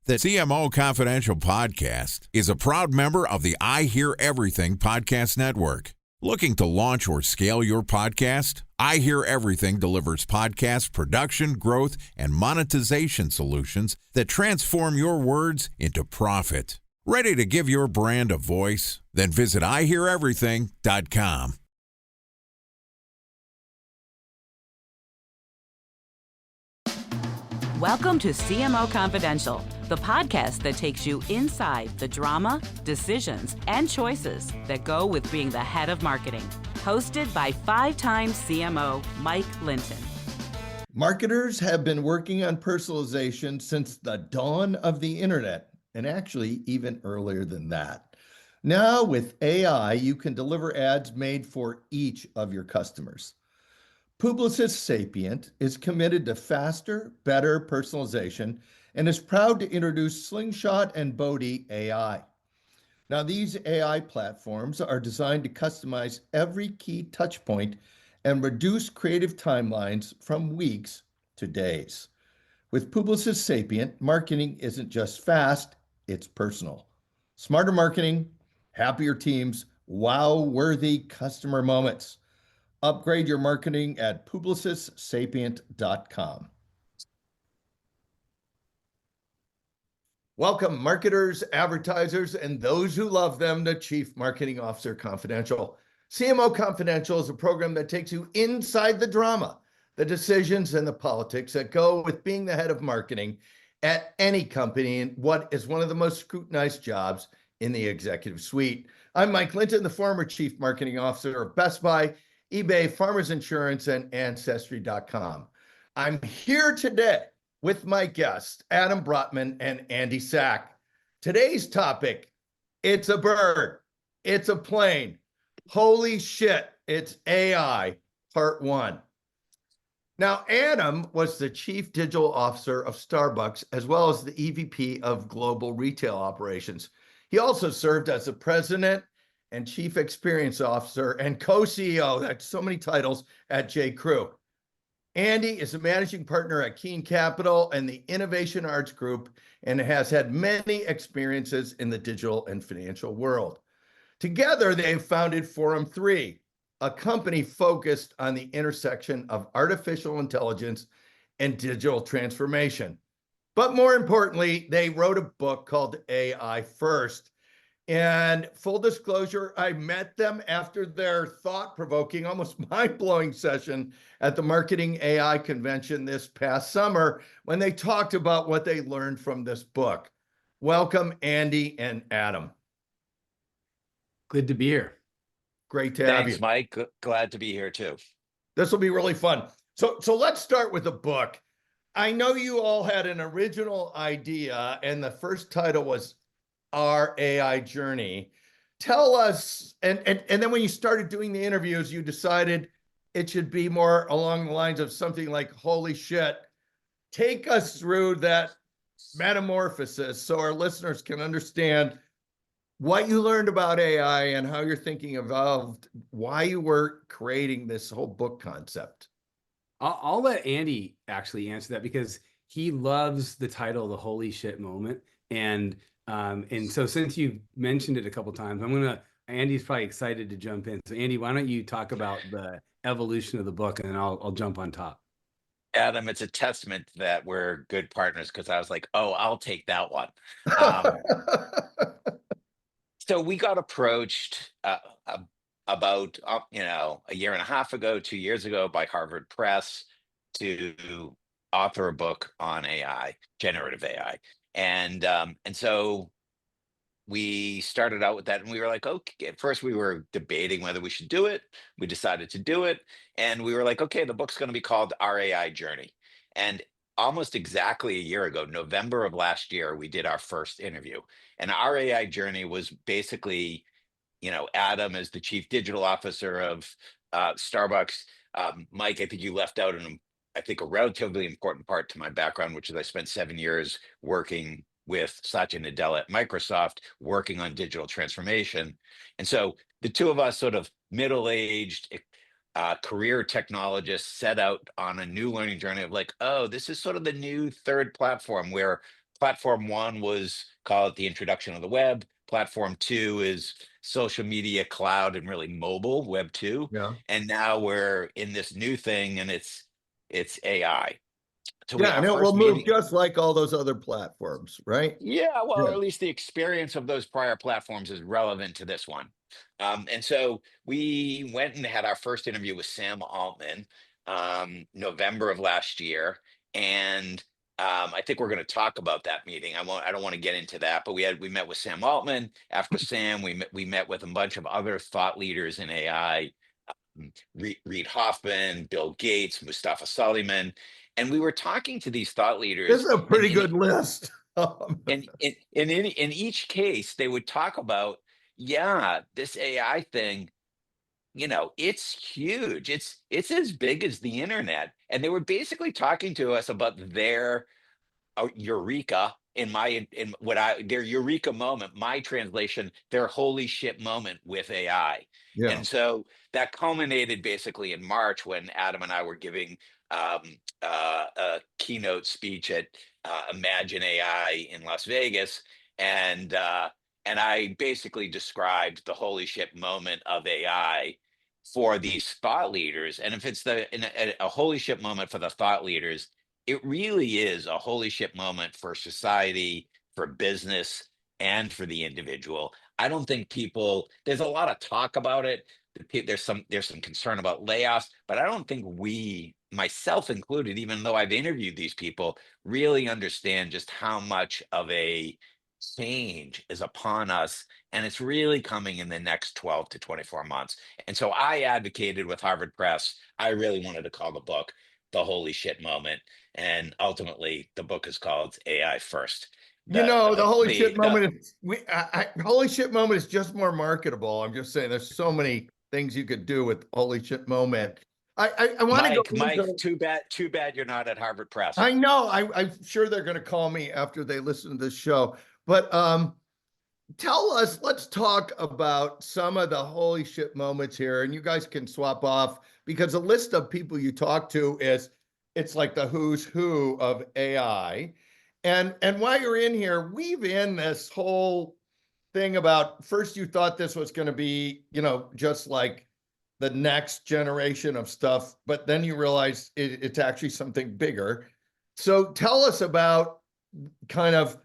The CMO Confidential podcast is a proud member of the I Hear Everything podcast network. Looking to launch or scale your podcast? I Hear Everything delivers podcast production, growth, and monetization solutions that transform your words into profit. Ready to give your brand a voice? Then visit iheareverything.com. Welcome to CMO Confidential, the podcast that takes you inside the drama, decisions, and choices that go with being the head of marketing. Hosted by five-time CMO Mike Linton. Marketers have been working on personalization since the dawn of the internet, and actually even earlier than that. Now with AI, you can deliver ads made for each of your customers. Publicis Sapient is committed to faster, better personalization and is proud to introduce Slingshot and Bodhi AI. Now, these AI platforms are designed to customize every key touch point and reduce creative timelines from weeks to days. With Publicis Sapient, marketing isn't just fast, it's personal. Smarter marketing, happier teams, wow-worthy customer moments. Upgrade your marketing at publicissapient.com. Welcome, marketers, advertisers, and those who love them to Chief Marketing Officer Confidential. CMO Confidential is a program that takes you inside the drama, the decisions, and the politics that go with being the head of marketing at any company in what is one of the most scrutinized jobs in the executive suite. I'm Mike Linton, the former Chief Marketing Officer of Best Buy, eBay, Farmers Insurance, and Ancestry.com. I'm here today with my guests, Adam Brotman and Andy Sack. Today's topic, it's a bird, it's a plane. Holy shit, it's AI, part one. Now, Adam was the Chief Digital Officer of Starbucks, as well as the EVP of Global Retail Operations. He also served as the President and Chief Experience Officer and co-CEO, that's so many titles, at J.Crew. Andy is a managing partner at Keene Capital and the Innovation Arts Group and has had many experiences in the digital and financial world. Together, they've founded Forum3, a company focused on the intersection of artificial intelligence and digital transformation. But more importantly, they wrote a book called AI First. And full disclosure, I met them after their thought-provoking, almost mind-blowing session at the Marketing AI convention this past summer when they talked about what they learned from this book. Welcome, Andy and Adam. Good to be here. Great to have you. Thanks, Mike. Glad to be here too. This will be really fun. So let's start with the book. I know you all had an original idea, and the first title was Our AI Journey. Tell us, and then when you started doing the interviews, you decided it should be more along the lines of something like, holy shit. Take us through that metamorphosis so our listeners can understand what you learned about AI and how your thinking evolved, why you were creating this whole book concept. I'll let Andy actually answer that because he loves the title, The Holy Shit Moment. And so since you've mentioned it a couple of times, Andy's probably excited to jump in. So Andy, why don't you talk about the evolution of the book and then I'll jump on top. Adam, it's a testament that we're good partners because I was like, oh, I'll take that one. So we got approached about, a year and a half ago, 2 years ago by Harvard Press to author a book on AI, generative AI. And so we started out with that and we were like, okay, at first we were debating whether we should do it. We decided to do it. And we were like, okay, the book's going to be called Our AI Journey. And almost exactly a year ago, November of last year, we did our first interview. And Our AI Journey was basically, Adam as the Chief Digital Officer of Starbucks. Mike, I think you left out a relatively important part to my background, which is I spent 7 years working with Satya Nadella at Microsoft, working on digital transformation. And so the two of us, sort of middle-aged career technologists, set out on a new learning journey of like, oh, this is sort of the new third platform where Platform 1 was, call it, the introduction of the web. Platform 2 is social media, cloud, and really mobile, Web 2. Yeah. And now we're in this new thing, and it's AI. So we Yeah, had and our it will first move meeting. just like all those other platforms, right? Yeah, well, Yeah. at least the experience of those prior platforms is relevant to this one. And so we went and had our first interview with Sam Altman, November of last year, and I think we're going to talk about that meeting. I don't want to get into that, but we met with Sam Altman. After Sam, we met with a bunch of other thought leaders in AI, Reid Hoffman, Bill Gates, Mustafa Suleyman, and we were talking to these thought This leaders, is a and pretty good list. in each case, they would talk about, yeah, this AI thing, it's huge. It's as big as the internet. And they were basically talking to us about their eureka, in what I their eureka moment, my translation, their holy shit moment with AI. Yeah. And so that culminated basically in March when Adam and I were giving um, a keynote speech at Imagine AI in Las Vegas, and and I basically described the holy shit moment of AI for these thought leaders. And if it's a holy shit moment for the thought leaders, it really is a holy shit moment for society, for business, and for the individual. I don't think there's a lot of talk about it. There's some concern about layoffs, but I don't think we, myself included, even though I've interviewed these people, really understand just how much of a change is upon us. And it's really coming in the next 12 to 24 months. And so I advocated with Harvard Press. I really wanted to call the book The Holy Shit Moment. And ultimately, the book is called AI First. The holy shit The moment is holy shit moment is just more marketable. I'm just saying there's so many things you could do with holy shit moment. I want to go Mike, into, too bad you're not at Harvard Press. I know I'm sure they're going to call me after they listen to this show, but let's talk about some of the holy shit moments here, and you guys can swap off because the list of people you talk to it's like the who's who of AI. And while you're in here, weave in this whole thing about first you thought this was going to be, just like the next generation of stuff, but then you realize it's actually something bigger. So tell us about kind of,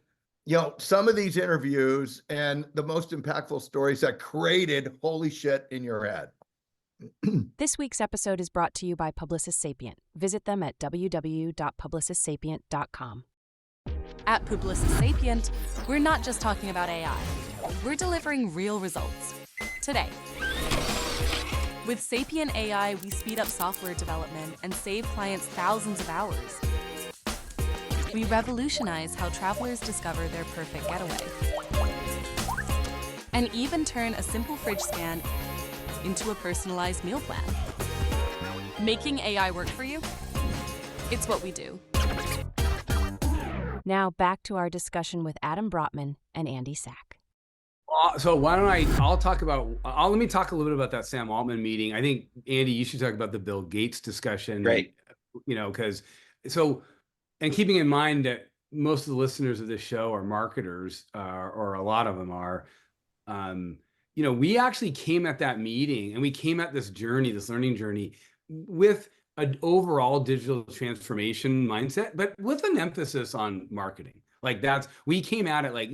some of these interviews and the most impactful stories that created holy shit in your head. This week's episode is brought to you by Publicis Sapient. Visit them at www.publicissapient.com. At Publicis Sapient, we're not just talking about AI. We're delivering real results. Today. With Sapient AI, we speed up software development and save clients thousands of hours. We revolutionize how travelers discover their perfect getaway. And even turn a simple fridge scan into a personalized meal plan. Making AI work for you? It's what we do. Now back to our discussion with Adam Brotman and Andy Sack. So why don't let me talk a little bit about that Sam Altman meeting. I think, Andy, you should talk about the Bill Gates discussion. Great. And keeping in mind that most of the listeners of this show are marketers, or a lot of them are, we actually came at that meeting and we came at this learning journey with an overall digital transformation mindset, but with an emphasis on marketing. We came at it like, I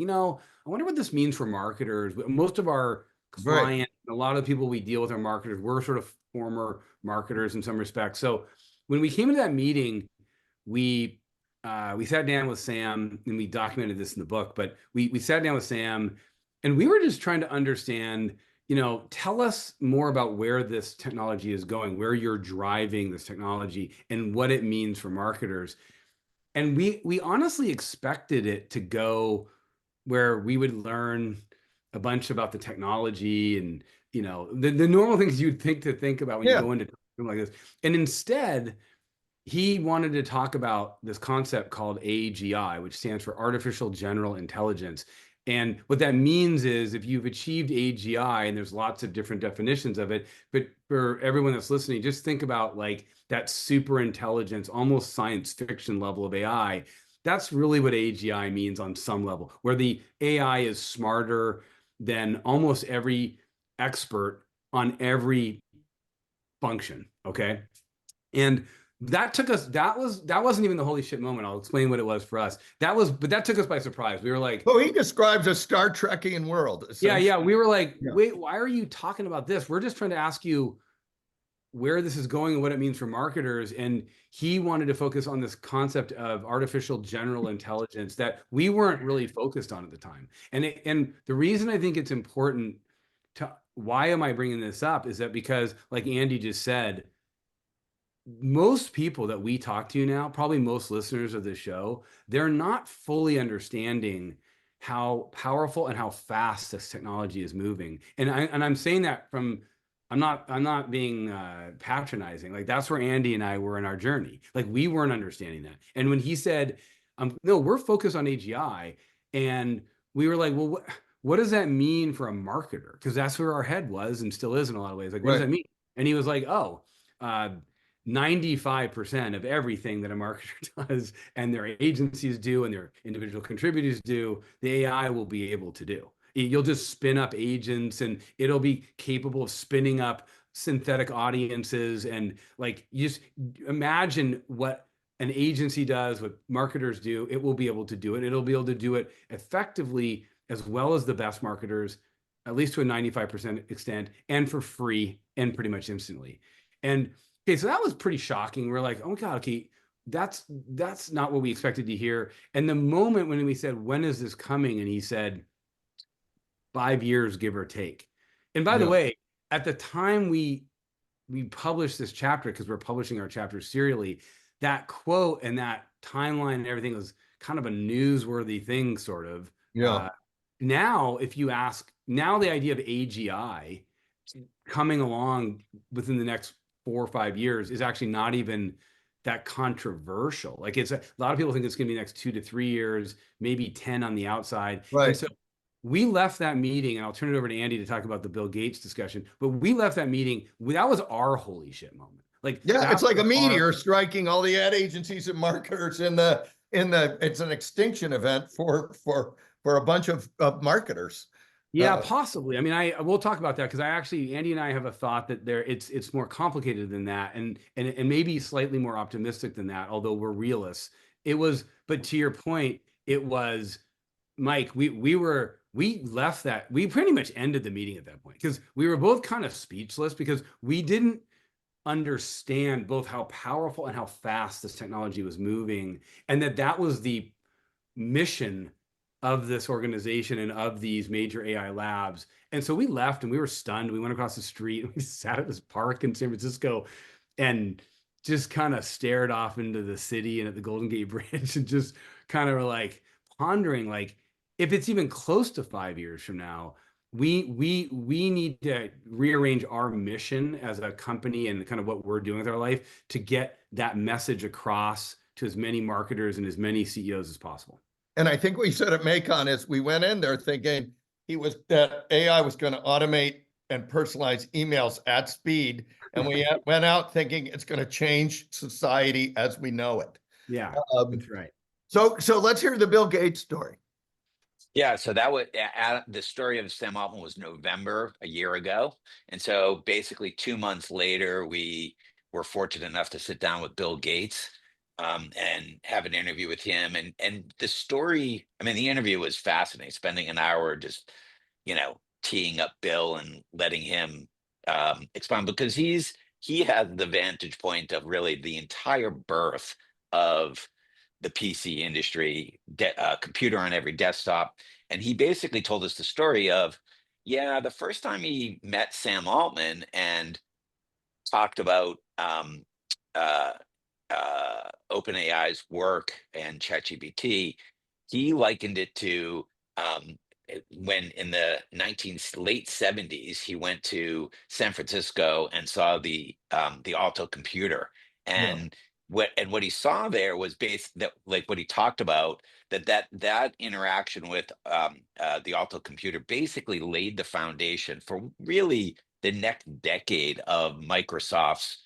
wonder what this means for marketers. Most of our clients, a lot of the people we deal with are marketers. We're sort of former marketers in some respects. So when we came to that meeting, we sat down with Sam, and we documented this in the book, but we sat down with Sam and we were just trying to understand, tell us more about where this technology is going, where you're driving this technology and what it means for marketers. And we honestly expected it to go where we would learn a bunch about the technology and, the normal things you'd think about when you go into something like this. And instead, he wanted to talk about this concept called AGI, which stands for Artificial General Intelligence. And what that means is if you've achieved AGI, and there's lots of different definitions of it, but for everyone that's listening, just think about like that super intelligence, almost science fiction level of AI that's really what AGI means on some level, where the AI is smarter than almost every expert on every function. Okay. And that took us, that wasn't even the holy shit moment. I'll explain what it was for us. But that took us by surprise. We were like, So he describes a Star Trekian world. yeah. We were like, Yeah. wait, why are you talking about this? We're just trying to ask you where this is going and what it means for marketers. And he wanted to focus on this concept of artificial general intelligence that we weren't really focused on at the time. And the reason I think it's important to, why am I bringing this up, is that because, like Andy just said, most people that we talk to now, probably most listeners of the show, they're not fully understanding how powerful and how fast this technology is moving. And I'm saying that from, I'm not being patronizing. Like, that's where Andy and I were in our journey. Like, we weren't understanding that. And when he said, no, we're focused on AGI, and we were like, well, what does that mean for a marketer? Because that's where our head was and still is in a lot of ways. Like, what does that mean? And he was like, 95% of everything that a marketer does and their agencies do and their individual contributors do, the AI will be able to do. You'll just spin up agents and it'll be capable of spinning up synthetic audiences. And like, you just imagine what an agency does, what marketers do, it will be able to do it. It'll be able to do it effectively as well as the best marketers, at least to a 95% extent, and for free and pretty much instantly. And okay, so that was pretty shocking. We're like, oh my God, okay, that's not what we expected to hear. And the moment when we said, when is this coming? And he said, 5 years, give or take. And by the way, at the time we published this chapter, because we're publishing our chapters serially, that quote and that timeline and everything was kind of a newsworthy thing, sort of. Yeah. Now, if you ask, now the idea of AGI coming along within the next 4 or 5 years is actually not even that controversial. Like, it's a lot of people think it's going to be the next 2 to 3 years, maybe 10 on the outside. Right. And so we left that meeting, and I'll turn it over to Andy to talk about the Bill Gates discussion, but we left that meeting, that was our holy shit moment. Like, yeah, it's like a meteor striking all the ad agencies and marketers it's an extinction event for a bunch of marketers. Yeah, possibly. I mean, we'll talk about that, because Andy and I have a thought that it's more complicated than that, and maybe slightly more optimistic than that, although we're realists. But to your point, it was, Mike, we left that, we pretty much ended the meeting at that point, because we were both kind of speechless, because we didn't understand both how powerful and how fast this technology was moving, and that was the mission of this organization and of these major AI labs. And so we left and we were stunned. We went across the street and we sat at this park in San Francisco and just kind of stared off into the city and at the Golden Gate Bridge, and just kind of were like pondering, like, if it's even close to 5 years from now, we need to rearrange our mission as a company and kind of what we're doing with our life to get that message across to as many marketers and as many CEOs as possible. And I think what you said at Macon is, we went in there thinking that AI was going to automate and personalize emails at speed. And we went out thinking it's going to change society as we know it. Yeah, that's right. So let's hear the Bill Gates story. Yeah, so that was the story of Sam Altman was November a year ago. And so basically 2 months later, we were fortunate enough to sit down with Bill Gates and have an interview with him. And the story, I mean, the interview was fascinating, spending an hour just, teeing up Bill and letting him expound, because he has the vantage point of really the entire birth of the PC industry, computer on every desktop. And he basically told us the story of, the first time he met Sam Altman and talked about OpenAI's work and Chat GPT, he likened it to when in the late 70s, he went to San Francisco and saw the Alto computer. And what he saw there was what he talked about, that interaction with the Alto computer basically laid the foundation for really the next decade of Microsoft's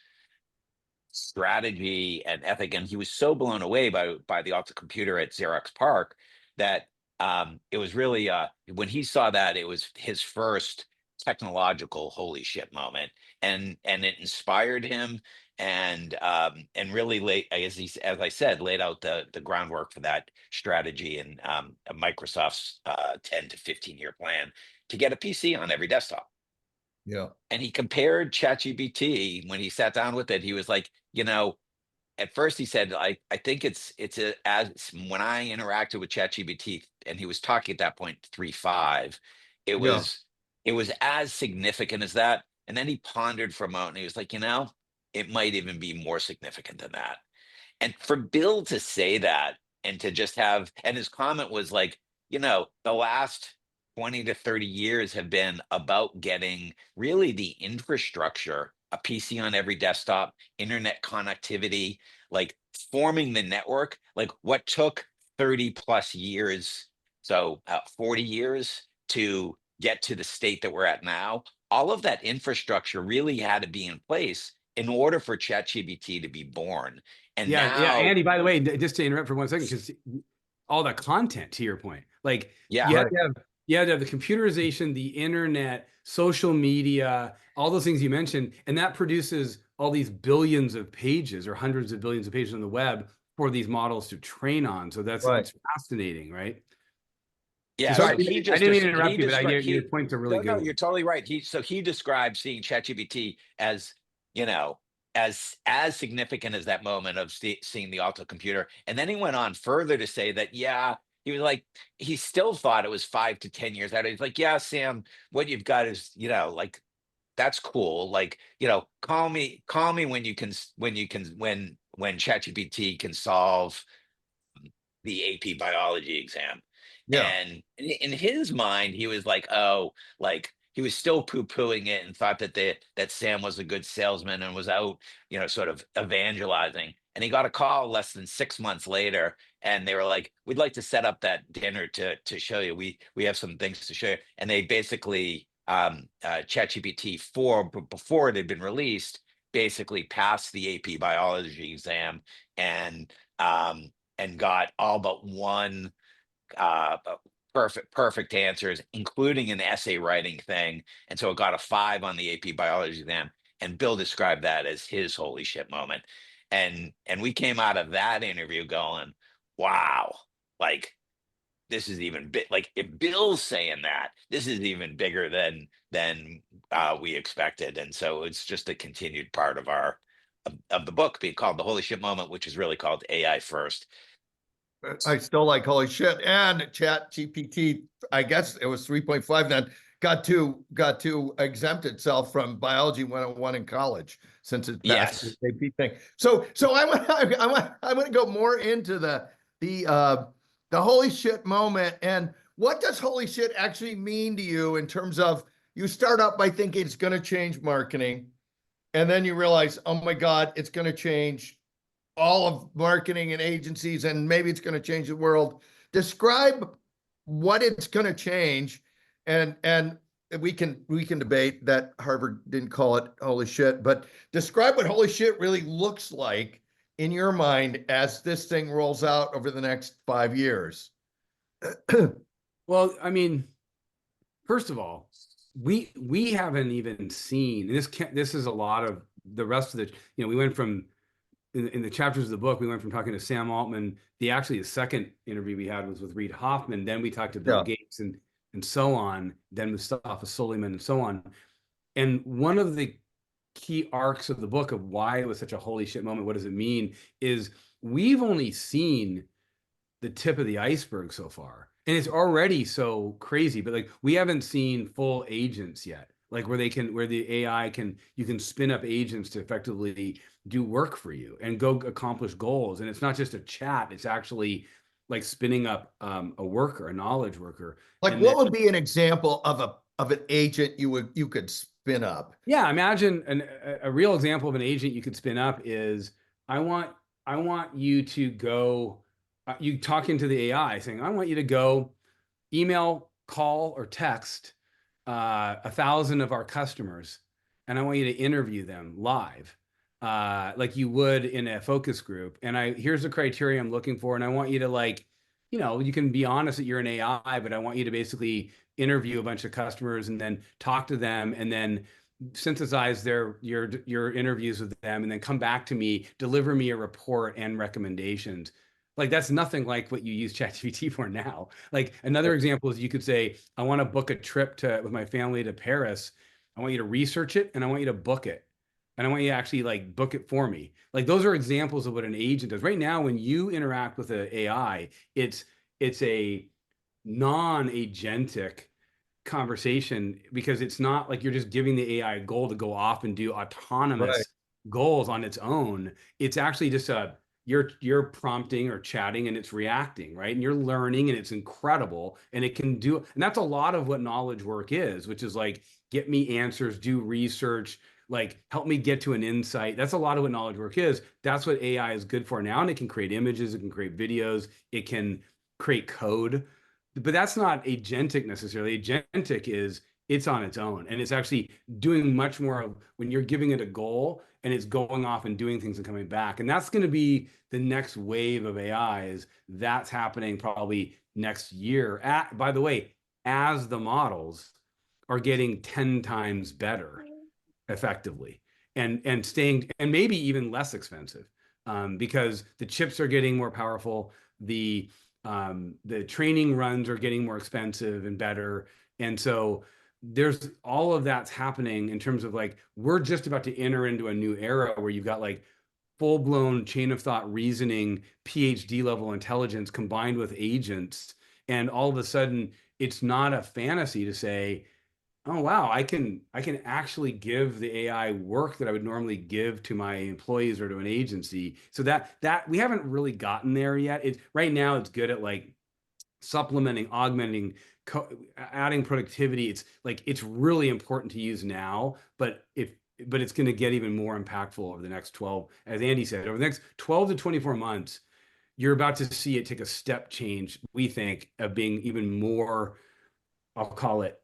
strategy and ethic. And he was so blown away by the auto computer at Xerox PARC that it was really when he saw that, it was his first technological holy shit moment, and it inspired him, and really as I said, laid out the groundwork for that strategy and Microsoft's 10 to 15-year plan to get a PC on every desktop. Yeah. And he compared ChatGPT. When he sat down with it, he was like, at first he said, I think as when I interacted with ChatGPT, and he was talking at that point 3.5, it Yeah. was as significant as that. And then he pondered for a moment, and he was like, it might even be more significant than that. And for Bill to say that, and to just have, and his comment was like, the last 20 to 30 years have been about getting really the infrastructure, a PC on every desktop, internet connectivity, like forming the network, like what took 30 plus years, so 40 years to get to the state that we're at now. All of that infrastructure really had to be in place in order for ChatGPT to be born. And Yeah, now, Andy, by the way, just to interrupt for 1 second, because all the content, to your point, like yeah, you have to have the computerization, the internet, social media, all those things you mentioned, and that produces all these billions of pages or hundreds of billions of pages on the web for these models to train on. So it's fascinating, right? yeah. So So I didn't mean to interrupt you, but your points are really good. No, you're totally right. He described seeing ChatGPT as, as significant as that moment of seeing the auto computer. And then he went on further to say that, he was like, he still thought it was 5 to 10 years out. He's like, yeah, Sam, what you've got is, like, that's cool. Like, call me when when ChatGPT can solve the AP biology exam. Yeah. And in his mind, he was like, oh, like he was still poo-pooing it, and thought that Sam was a good salesman and was out, sort of evangelizing. And he got a call less than 6 months later, and they were like, we'd like to set up that dinner to show you. We have some things to show you. And they basically ChatGPT 4, before it had been released, basically passed the AP biology exam, and got all but one perfect answers, including an essay writing thing. And so it got a 5 on the AP biology exam. And Bill described that as his holy shit moment. And we came out of that interview going, wow, like this is even big. Like, if Bill's saying that, this is even bigger than we expected. And so it's just a continued part of of the book being called The Holy Shit Moment, which is really called AI First. I still like holy shit. And Chat GPT, I guess it was 3.5 then, got to exempt itself from biology 101 in college, since it passed Yes. the AP thing. So I want to go more into the holy shit moment. And what does holy shit actually mean to you, in terms of, you start out by thinking it's going to change marketing, and then you realize, oh my God, it's going to change all of marketing and agencies, and maybe it's going to change the world. Describe what it's going to change, and we can debate that Harvard didn't call it holy shit, but describe what holy shit really looks like in your mind as this thing rolls out over the next 5 years. Well, I mean, first of all, we haven't even seen, and this is a lot of the rest of the, we went from, in the chapters of the book, we went from talking to Sam Altman. The second interview we had was with Reid Hoffman. Then we talked to Bill Gates and so on. Then Mustafa Suleyman and so on. And one of the key arcs of the book of why it was such a holy shit moment, what does it mean, is we've only seen the tip of the iceberg so far. And it's already so crazy, but like, we haven't seen full agents yet, like where the AI you can spin up agents to effectively do work for you and go accomplish goals. And it's not just a chat, it's actually like spinning up a worker, a knowledge worker. Like, what would be an example of an agent you could spin up? Yeah, imagine a real example of an agent you could spin up is, I want you to go, you talk into the AI saying, I want you to go email, call, or text 1,000 of our customers, and I want you to interview them live. like you would in a focus group. And here's the criteria I'm looking for. And I want you to like, you can be honest that you're an AI, but I want you to basically interview a bunch of customers and then talk to them and then synthesize your interviews with them and then come back to me, deliver me a report and recommendations. Like that's nothing like what you use ChatGPT for now. Like another example is you could say, I want to book a trip with my family to Paris. I want you to research it and I want you to book it. And I want you to actually like book it for me. Like those are examples of what an agent does. Right now, when you interact with an AI, it's a non-agentic conversation because it's not like you're just giving the AI a goal to go off and do autonomous goals on its own. It's actually just you're prompting or chatting and it's reacting, right? And you're learning and it's incredible and it can do, and that's a lot of what knowledge work is, which is like get me answers, do research, like help me get to an insight. That's a lot of what knowledge work is. That's what AI is good for now. And it can create images, it can create videos, it can create code, but that's not agentic necessarily. Agentic is it's on its own and it's actually doing much more of when you're giving it a goal and it's going off and doing things and coming back. And that's going to be the next wave of AI is that's happening probably next year. By the way, as the models are getting 10 times better effectively and staying and maybe even less expensive because the chips are getting more powerful. The training runs are getting more expensive and better. And so there's all of that's happening in terms of like, we're just about to enter into a new era where you've got like full-blown chain of thought reasoning, PhD level intelligence combined with agents. And all of a sudden it's not a fantasy to say, oh, wow, I can actually give the AI work that I would normally give to my employees or to an agency. So that we haven't really gotten there yet. Right now it's good at like supplementing, augmenting, adding productivity. It's like it's really important to use now, but it's going to get even more impactful over the next 12, as Andy said, over the next 12 to 24 months, you're about to see it take a step change, we think, of being even more, I'll call it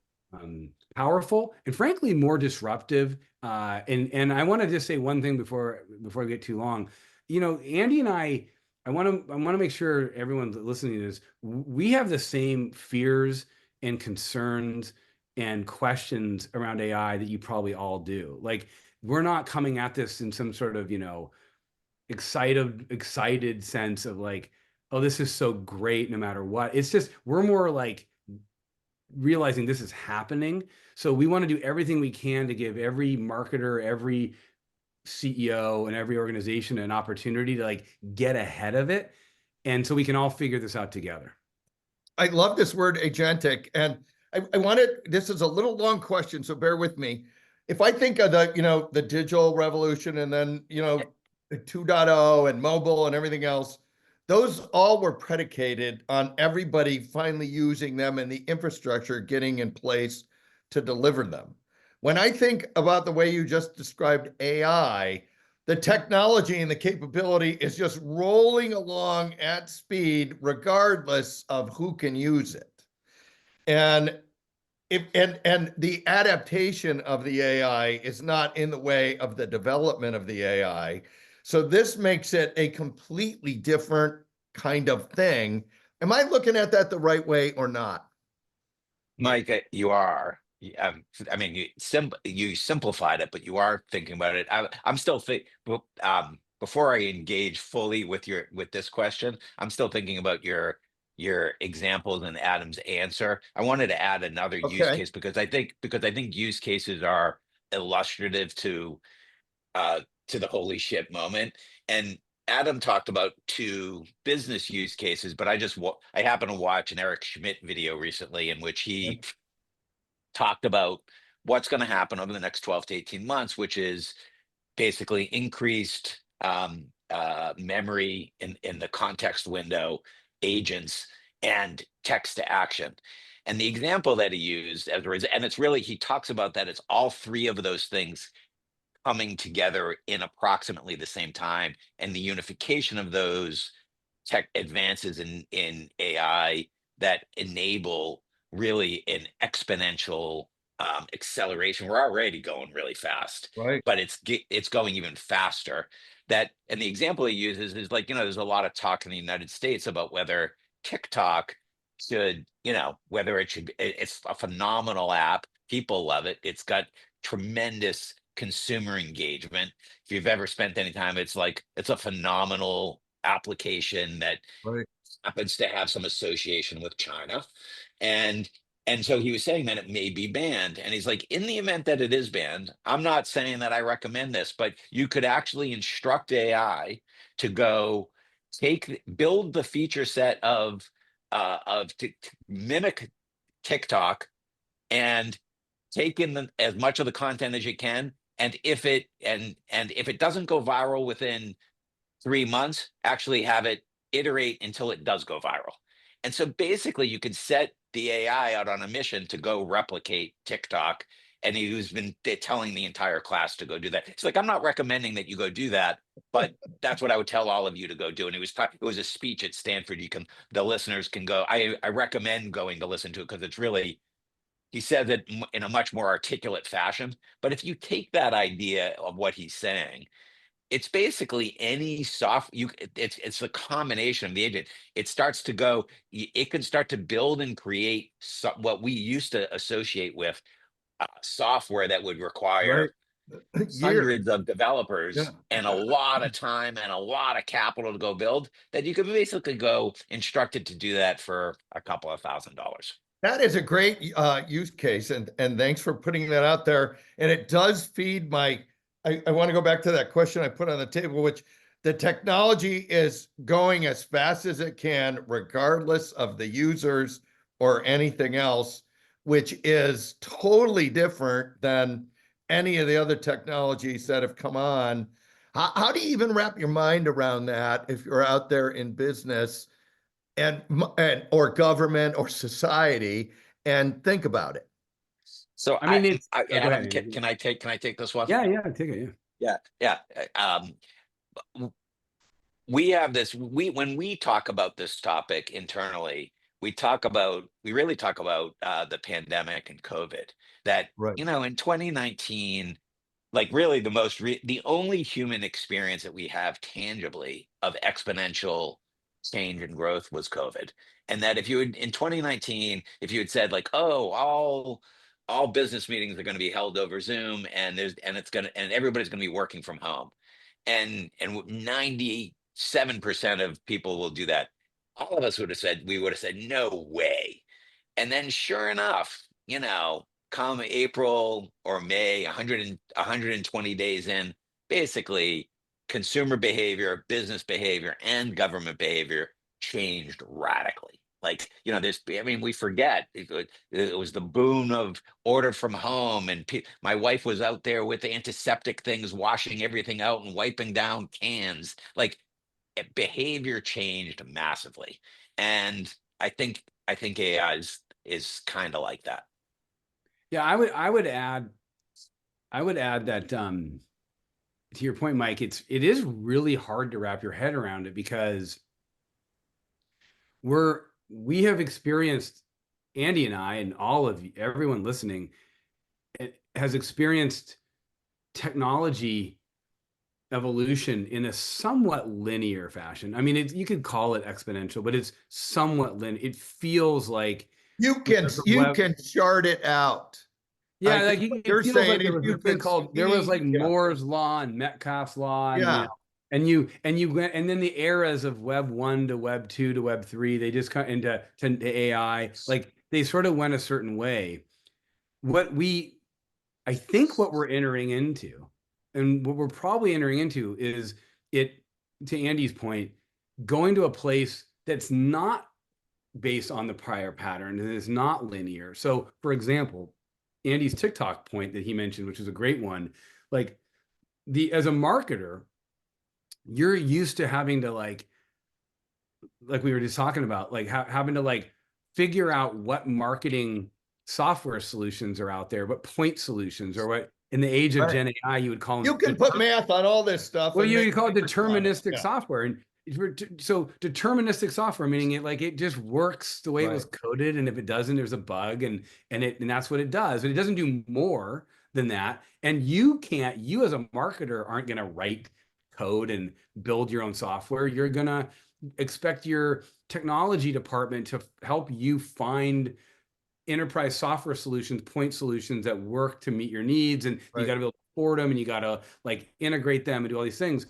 powerful and frankly more disruptive. And I want to just say one thing before we get too long. Andy and I want to make sure everyone listening to this, we have the same fears and concerns and questions around AI that you probably all do. Like we're not coming at this in some sort of excited sense of like, oh, this is so great no matter what. It's just we're more like realizing this is happening. So we want to do everything we can to give every marketer, every CEO and every organization an opportunity to like get ahead of it. And so we can all figure this out together. I love this word agentic. And I wanted, this is a little long question, so bear with me. If I think of the digital revolution and then, 2.0 and mobile and everything else, those all were predicated on everybody finally using them and the infrastructure getting in place to deliver them. When I think about the way you just described AI, the technology and the capability is just rolling along at speed, regardless of who can use it. And the adaptation of the AI is not in the way of the development of the AI. So this makes it a completely different kind of thing. Am I looking at that the right way or not? Mike, you are. I mean, you simplified it, but you are thinking about it. I'm still before I engage fully with this question, I'm still thinking about your examples and Adam's answer. I wanted to add another use case because I think use cases are illustrative to the holy shit moment. And Adam talked about 2 business use cases, but I happened to watch an Eric Schmidt video recently in which he talked about what's going to happen over the next 12 to 18 months, which is basically increased memory in the context window, agents, and text to action. And the example that he used and it's really, he talks about that it's all 3 of those things coming together in approximately the same time, and the unification of those tech advances in AI that enable really an exponential acceleration. We're already going really fast, Right. but it's going even faster. And the example he uses is like, there's a lot of talk in the United States about whether TikTok should, whether it's a phenomenal app. People love it. It's got tremendous consumer engagement. If you've ever spent any time, it's a phenomenal application that Right. happens to have some association with China. And so he was saying that it may be banned. And he's like, in the event that it is banned, I'm not saying that I recommend this, but you could actually instruct AI to go build the feature set to mimic TikTok and take in as much of the content as you can. And if it doesn't go viral within 3 months, actually have it iterate until it does go viral. And so basically you could set the AI out on a mission to go replicate TikTok. And he's been telling the entire class to go do that. It's like, I'm not recommending that you go do that, but that's what I would tell all of you to go do. And it was a speech at Stanford. The listeners can go. I recommend going to listen to it because it's really, he says it in a much more articulate fashion. But if you take that idea of what he's saying, it's basically any it's a combination of the agent. It starts to go, it can start to build and create what we used to associate with software that would require hundreds of developers and a lot of time and a lot of capital to go build, that you could basically go instruct it to do that for a couple of $1,000. That is a great use case, and thanks for putting that out there. And it does feed my. I want to go back to that question I put on the table, which the technology is going as fast as it can, regardless of the users or anything else, which is totally different than any of the other technologies that have come on. How do you even wrap your mind around that if you're out there in business and or government or society, and think about it? So I mean, Adam, can I take this one? Yeah, take it. Yeah. We have this. When we talk about this topic internally, we really talk about the pandemic and COVID. That Right. In 2019, like really the only human experience that we have tangibly of exponential change and growth was COVID. And that if you had in 2019, if you had said like, oh, all business meetings are going to be held over Zoom, and everybody's going to be working from home, and 97% of people will do that, all of us would have said no way. And then sure enough, come April or May, 120 days in, basically consumer behavior, business behavior, and government behavior changed radically. Like, we forget it was the boom of order from home, and my wife was out there with antiseptic things, washing everything out and wiping down cans. Like, behavior changed massively, and I think AI is kind of like that. Yeah, I would add that to your point, Mike, it is really hard to wrap your head around it, because we have experienced, Andy and I and everyone listening has experienced technology evolution in a somewhat linear fashion. I mean, you could call it exponential, but it's somewhat linear. It feels like you can chart it out. Yeah, like you're saying, like there was like Moore's law and Metcalfe's law, and and then the eras of Web 1 to Web 2 to Web 3, they just cut into AI, like they sort of went a certain way. I think what we're entering into, and what we're probably entering into, is to Andy's point, going to a place that's not based on the prior pattern and is not linear. So, for example, Andy's TikTok point that he mentioned, which is a great one, like as a marketer, you're used to having to like we were just talking about, like having to like figure out what marketing software solutions are out there, what point solutions, or what in the age of Gen AI, you would call them. You can put math on all this stuff. Well, you call it deterministic software. so deterministic software, meaning it just works the way it was coded, and if it doesn't, there's a bug, and that's what it does. But it doesn't do more than that. And you as a marketer aren't going to write code and build your own software. You're going to expect your technology department to help you find enterprise software solutions, point solutions that work to meet your needs, and you got to be able to support them, and you got to integrate them and do all these things.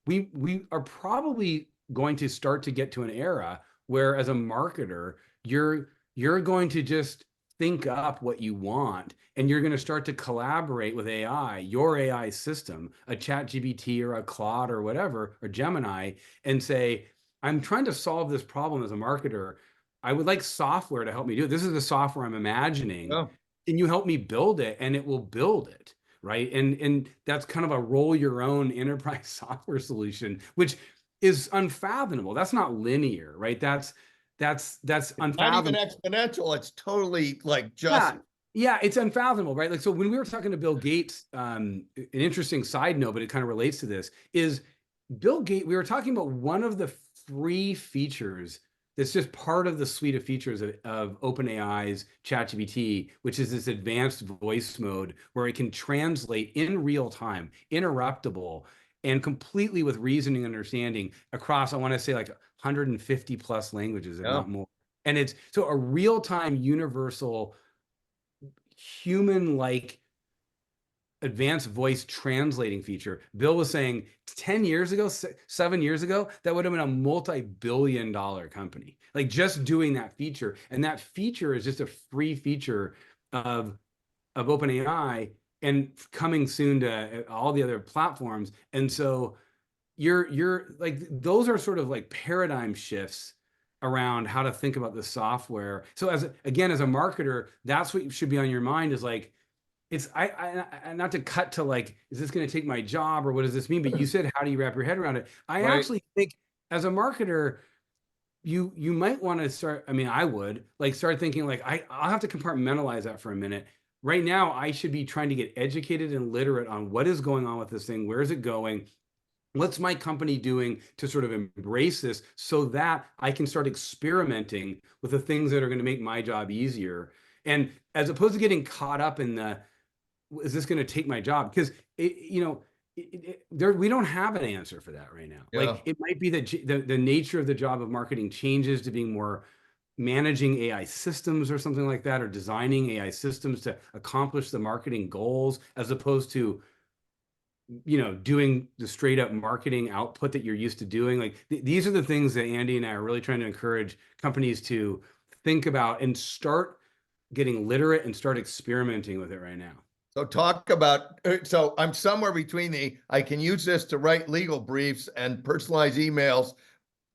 We are probably going to start to get to an era where, as a marketer, you're going to just think up what you want, and you're going to start to collaborate with AI, your AI system, a Chat GPT or a Claude or whatever, or Gemini, and say, I'm trying to solve this problem as a marketer. I would like software to help me do it. This is the software I'm imagining. Oh. And you help me build it, and it will build it, right? And that's kind of a roll your own enterprise software solution, which is unfathomable. That's not linear, right? That's unfathomable. Not even exponential. It's totally yeah, it's unfathomable, right? So when we were talking to Bill Gates, an interesting side note, but it kind of relates to this, is Bill Gates, we were talking about one of the free features that's just part of the suite of features of OpenAI's Chat GPT, which is this advanced voice mode where it can translate in real time, interruptible, and completely with reasoning and understanding across, I want to say 150 plus languages, if not more. And it's so a real-time universal human-like advanced voice translating feature. Bill was saying 10 years ago, 7 years ago, that would have been a multi-billion-dollar company, just doing that feature. And that feature is just a free feature of OpenAI and coming soon to all the other platforms. And so you're those are sort of paradigm shifts around how to think about the software. So as a marketer, that's what should be on your mind, is it's I not to cut to is this going to take my job, or what does this mean? But you said, how do you wrap your head around it? I actually think, as a marketer, you might want to start. I mean, I would start thinking I'll have to compartmentalize that for a minute. Right now, I should be trying to get educated and literate on what is going on with this thing. Where is it going? What's my company doing to sort of embrace this, so that I can start experimenting with the things that are going to make my job easier? And as opposed to getting caught up in is this going to take my job? Because we don't have an answer for that right now. Yeah. It might be that the nature of the job of marketing changes to being more managing AI systems or something like that, or designing AI systems to accomplish the marketing goals, as opposed to doing the straight up marketing output that you're used to doing. These are the things that Andy and I are really trying to encourage companies to think about and start getting literate and start experimenting with it right now. So I'm somewhere between I can use this to write legal briefs and personalize emails,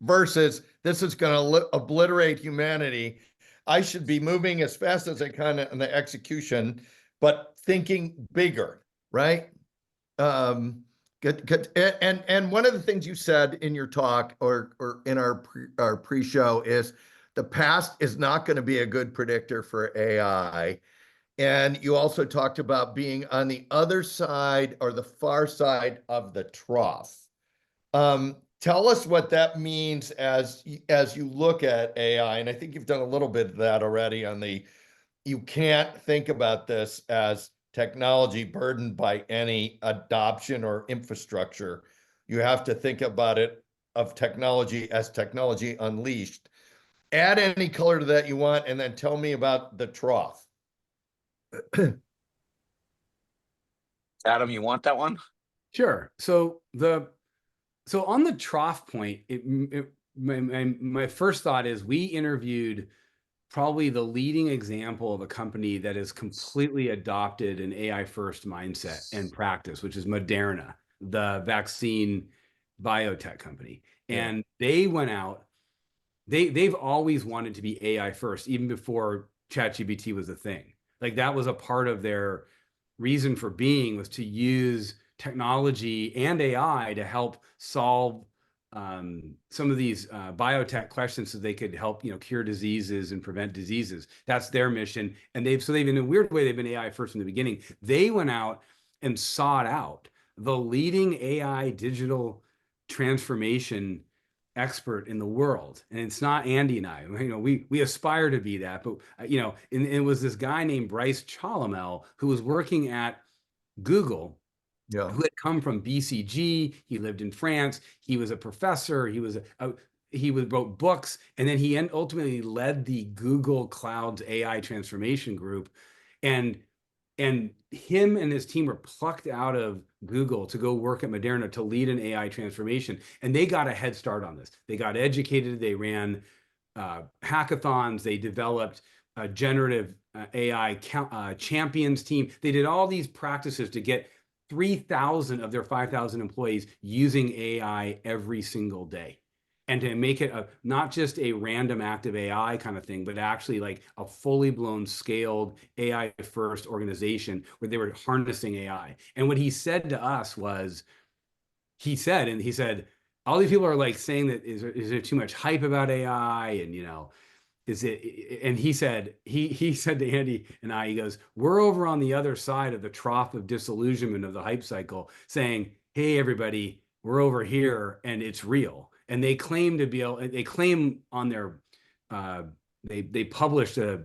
versus this is going to obliterate humanity. I should be moving as fast as I can in the execution, but thinking bigger, right? Good. And one of the things you said in your talk or in our pre-show is the past is not going to be a good predictor for AI. And you also talked about being on the other side, or the far side of the trough. Tell us what that means as you look at AI. And I think you've done a little bit of that already you can't think about this as technology burdened by any adoption or infrastructure. You have to think about it of technology as technology unleashed. Add any color to that you want, and then tell me about the trough. Adam, you want that one? Sure. So on the trough point, my first thought is, we interviewed probably the leading example of a company that has completely adopted an AI first mindset and practice, which is Moderna, the vaccine biotech company. And they went out, they've always wanted to be AI first, even before Chat GPT was a thing. That was a part of their reason for being, was to use technology and AI to help solve some of these biotech questions, so they could help cure diseases and prevent diseases. That's their mission. And they've in a weird way, they've been AI first from the beginning. They went out and sought out the leading AI digital transformation expert in the world, and it's not Andy and I. We aspire to be that, but and it was this guy named Bryce Chalomel who was working at Google, Yeah. who had come from BCG. He lived in France. He was a professor. He wrote books, and then he ultimately led the Google Cloud's AI transformation group, and him and his team were plucked out of Google to go work at Moderna to lead an AI transformation. And they got a head start on this. They got educated. They ran hackathons. They developed a generative AI champions team. They did all these practices to get 3,000 of their 5,000 employees using AI every single day, and to make it not just a random active AI kind of thing, but actually like a fully blown scaled AI first organization where they were harnessing AI. And what he said to us was, he said, all these people are like saying that is there too much hype about AI? And, is it, and he said to Andy and I, he goes, we're over on the other side of the trough of disillusionment of the hype cycle saying, hey, everybody, we're over here and it's real. And they claim they claim on their, they published a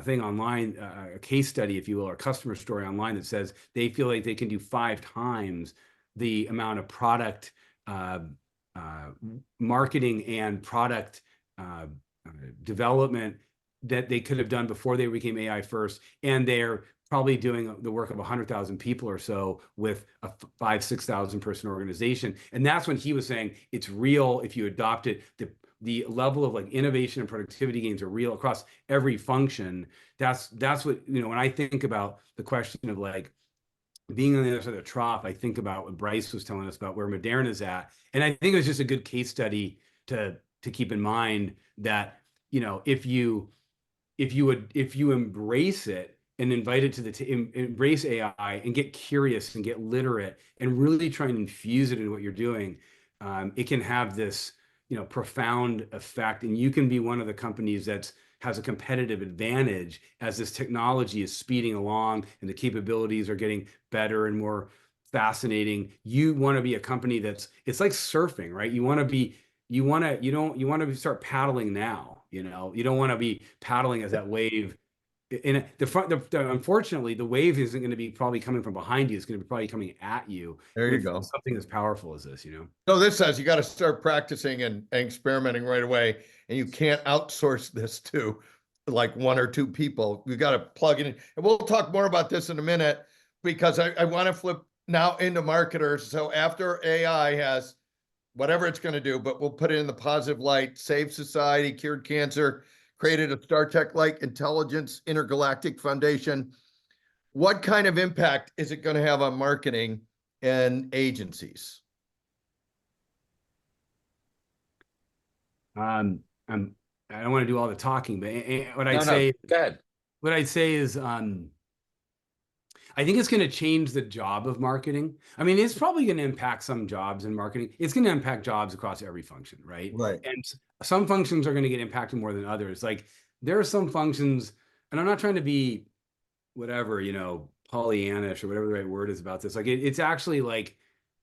thing online, a case study, if you will, or customer story online that says they feel like they can do 5 times the amount of product marketing and product development that they could have done before they became AI first. And they're probably doing the work of 100,000 people or so with a 5,000-6,000 person organization. And that's when he was saying it's real if you adopt it. The level of like innovation and productivity gains are real across every function. That's what, when I think about the question of like being on the other side of the trough, I think about what Bryce was telling us about where Moderna is at. And I think it was just a good case study to keep in mind that, if you embrace it and invite it to embrace AI and get curious and get literate and really try and infuse it into what you're doing, it can have this, profound effect. And you can be one of the companies that has a competitive advantage as this technology is speeding along and the capabilities are getting better and more fascinating. You want to be a company it's like surfing, right? You want to start paddling now, you don't want to be paddling as that wave. And unfortunately, the wave isn't going to be probably coming from behind you. It's going to be probably coming at you. There you go. Something as powerful as this, So this says you got to start practicing and experimenting right away. And you can't outsource this to like 1 or 2 people. You got to plug it in. And we'll talk more about this in a minute, because I want to flip now into marketers. So after AI has whatever it's going to do, but we'll put it in the positive light, saved society, cured cancer, created a Star Trek-like intelligence intergalactic foundation. What kind of impact is it going to have on marketing and agencies? I don't want to do all the talking, but what I'd say is, I think it's going to change the job of marketing. I mean, it's probably going to impact some jobs in marketing. It's going to impact jobs across every function, right? Right. And some functions are going to get impacted more than others. Like there are some functions, and I'm not trying to be whatever, Pollyannish or whatever the right word is about this. Like it's actually like,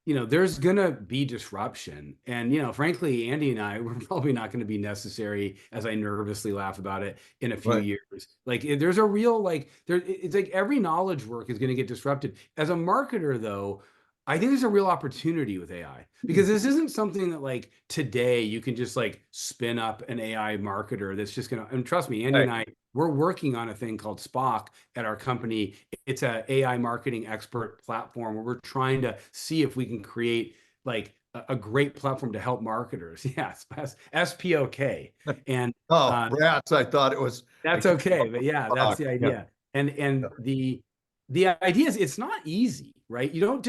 there's going to be disruption. And, frankly, Andy and I, we're probably not going to be necessary, as I nervously laugh about it, in a few years. Like there's a real, it's like every knowledge work is going to get disrupted. As a marketer, though, I think there's a real opportunity with AI, because this isn't something that like today you can just like spin up an AI marketer that's just going to, and trust me, Andy and I, we're working on a thing called Spock at our company. It's an AI marketing expert platform where we're trying to see if we can create like a great platform to help marketers. Yes, SPOK. And rats, I thought it was. That's okay, but yeah, that's the idea. Yeah. And the idea is it's not easy, right? You don't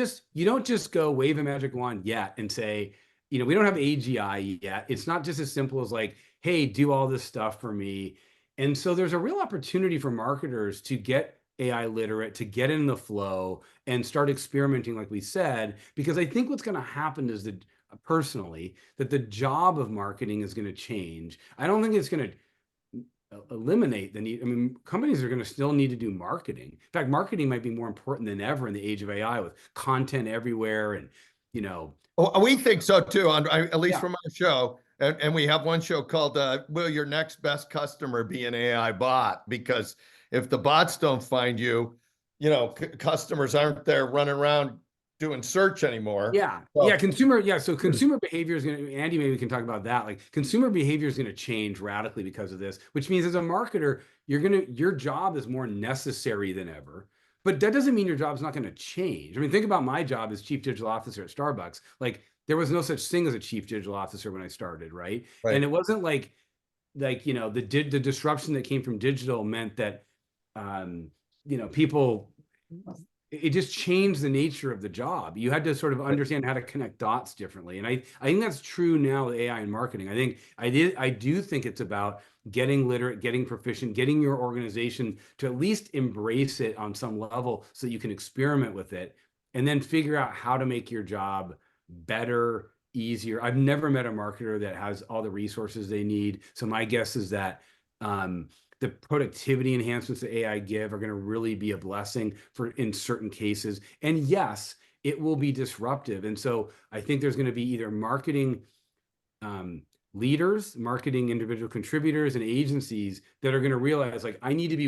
just go wave a magic wand yet and say, we don't have AGI yet. It's not just as simple as like, hey, do all this stuff for me. And so there's a real opportunity for marketers to get AI literate, to get in the flow and start experimenting, like we said, because I think what's going to happen is that personally, that the job of marketing is going to change. I don't think it's going to eliminate the need. I mean, companies are going to still need to do marketing. In fact, marketing might be more important than ever in the age of AI, with content everywhere and you know, Oh, we think so too, at least yeah. from our show. And we have one show called Will Your Next Best Customer Be an AI Bot? Because if the bots don't find you, customers aren't there running around doing search anymore. Yeah. So, So consumer behavior is going to, Andy, maybe we can talk about that. Like consumer behavior is going to change radically because of this, which means as a marketer, your job is more necessary than ever. But that doesn't mean your job's not going to change. I mean, think about my job as chief digital officer at Starbucks. Like there was no such thing as a chief digital officer when I started, right? right. And it wasn't like the disruption that came from digital meant that people, it just changed the nature of the job. You had to sort of understand how to connect dots differently. And I think that's true now with AI and marketing. I do think it's about getting literate, getting proficient, getting your organization to at least embrace it on some level so that you can experiment with it and then figure out how to make your job better, easier. I've never met a marketer that has all the resources they need. So my guess is that the productivity enhancements that AI give are going to really be a blessing in certain cases. And yes, it will be disruptive. And so I think there's going to be either marketing leaders, marketing individual contributors, and agencies that are going to realize, like, I need to be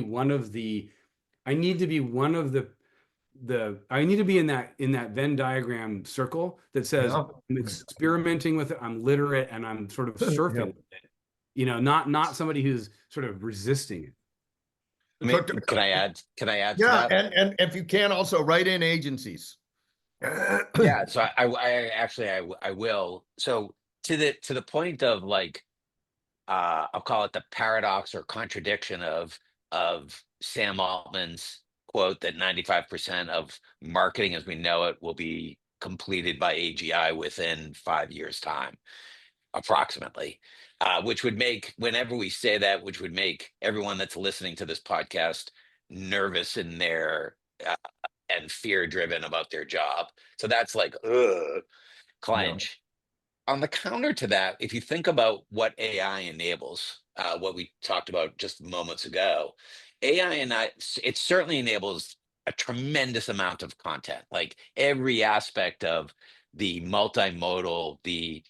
in that Venn diagram circle that says I'm experimenting with it, I'm literate, and I'm sort of surfing with it. Not somebody who's sort of resisting it. Can I add to that? Yeah, and if you can, also write in agencies. Yeah, so I will. So to the point of like, I'll call it the paradox or contradiction of Sam Altman's quote that 95% of marketing as we know it will be completed by AGI within 5 years' time, approximately. Which would make, whenever we say that, which would make everyone that's listening to this podcast nervous in their and fear driven about their job. So that's like, clench. On the counter to that, if you think about what AI enables, what we talked about just moments ago, it certainly enables a tremendous amount of content, like every aspect of the multimodal, the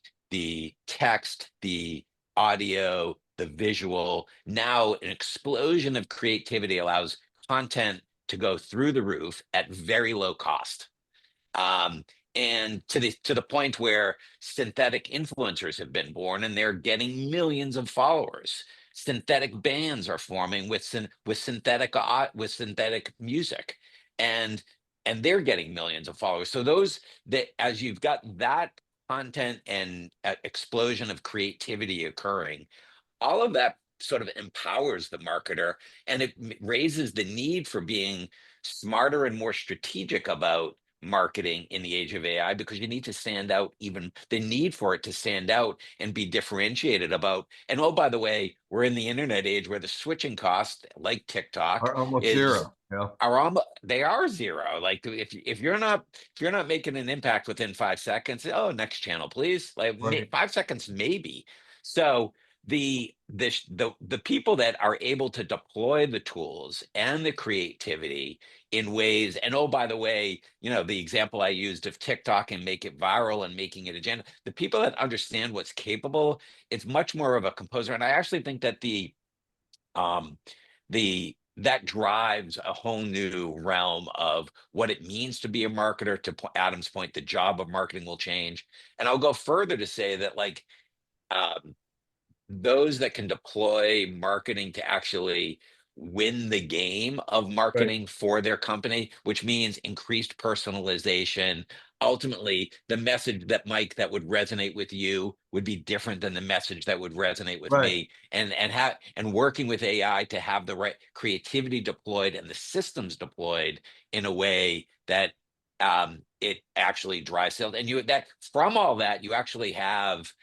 text, the audio, the visual. Now an explosion of creativity allows content to go through the roof at very low cost. And to the point where synthetic influencers have been born and they're getting millions of followers. Synthetic bands are forming with synthetic music, and they're getting millions of followers. So as you've got that content and explosion of creativity occurring, all of that sort of empowers the marketer, and it raises the need for being smarter and more strategic about marketing in the age of AI, because you need to stand out, even the need for it to stand out and be differentiated about. And oh, by the way, we're in the internet age where the switching costs, like TikTok, Are almost zero. Yeah. They are zero. Like if you're not making an impact within 5 seconds, oh, next channel, please. Like Right. 5 seconds, maybe. So the people that are able to deploy the tools and the creativity in ways, and oh, by the way, the example I used of TikTok and make it viral and making it agenda, the people that understand what's capable, it's much more of a composer. And I actually think that that drives a whole new realm of what it means to be a marketer. To Adam's point, the job of marketing will change. And I'll go further to say that, like, those that can deploy marketing to actually win the game of marketing for their company, which means increased personalization. Ultimately, the message that would resonate with you would be different than the message that would resonate with me. And working with AI to have the right creativity deployed and the systems deployed in a way that it actually drives sales. And from all that, you actually have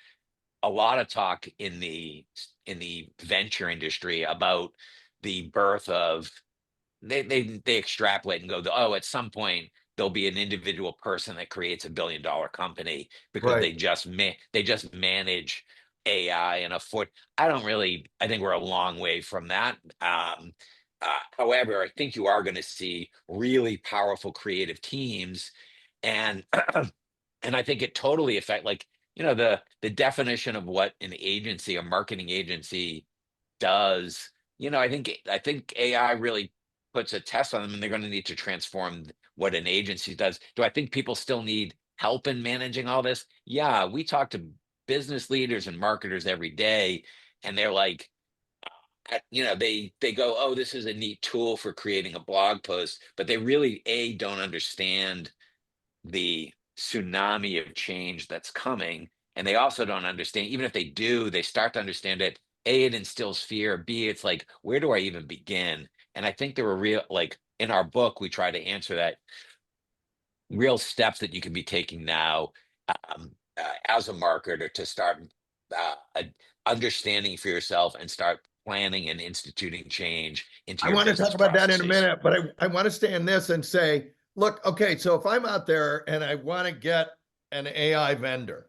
a lot of talk in the venture industry about the birth of, they extrapolate and go, oh, at some point there'll be an individual person that creates $1 billion company because they just manage AI in a foot. I think we're a long way from that. However, I think you are going to see really powerful creative teams, and And I think it totally affect, like, the definition of what an agency, a marketing agency does. I think AI really puts a test on them, and they're going to need to transform what an agency does. Do I think people still need help in managing all this? Yeah, we talk to business leaders and marketers every day, and they're like, they go, oh, this is a neat tool for creating a blog post, but they really don't understand the tsunami of change that's coming. And they also don't understand, even if they do, they start to understand it. A, it instills fear. B, it's like, where do I even begin? And I think there were real, like in our book, we try to answer that, real steps that you can be taking now, as a marketer, to start understanding for yourself and start planning and instituting change into I your want to business talk about that in a processes. minute, but I want to stay in this and say, look, okay, so if I'm out there and I want to get an AI vendor,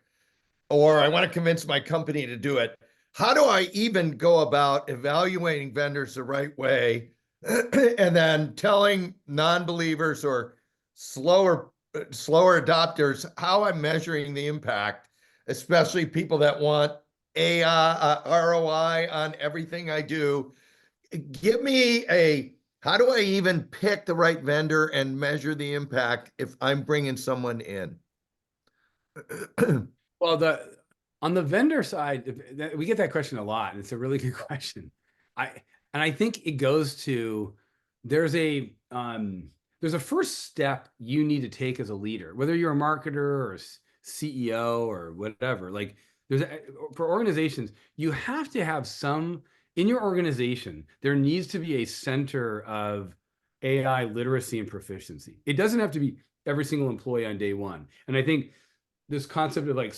or I want to convince my company to do it, how do I even go about evaluating vendors the right way and then telling non-believers or slower adopters how I'm measuring the impact, especially people that want AI, ROI on everything I do? Give me how do I even pick the right vendor and measure the impact if I'm bringing someone in? Well, on the vendor side, we get that question a lot, and it's a really good question. I think it goes to, there's a first step you need to take as a leader, whether you're a marketer or CEO or whatever. Like, for organizations, you have to have some in your organization. There needs to be a center of AI literacy and proficiency. It doesn't have to be every single employee on day one. And I think this concept of like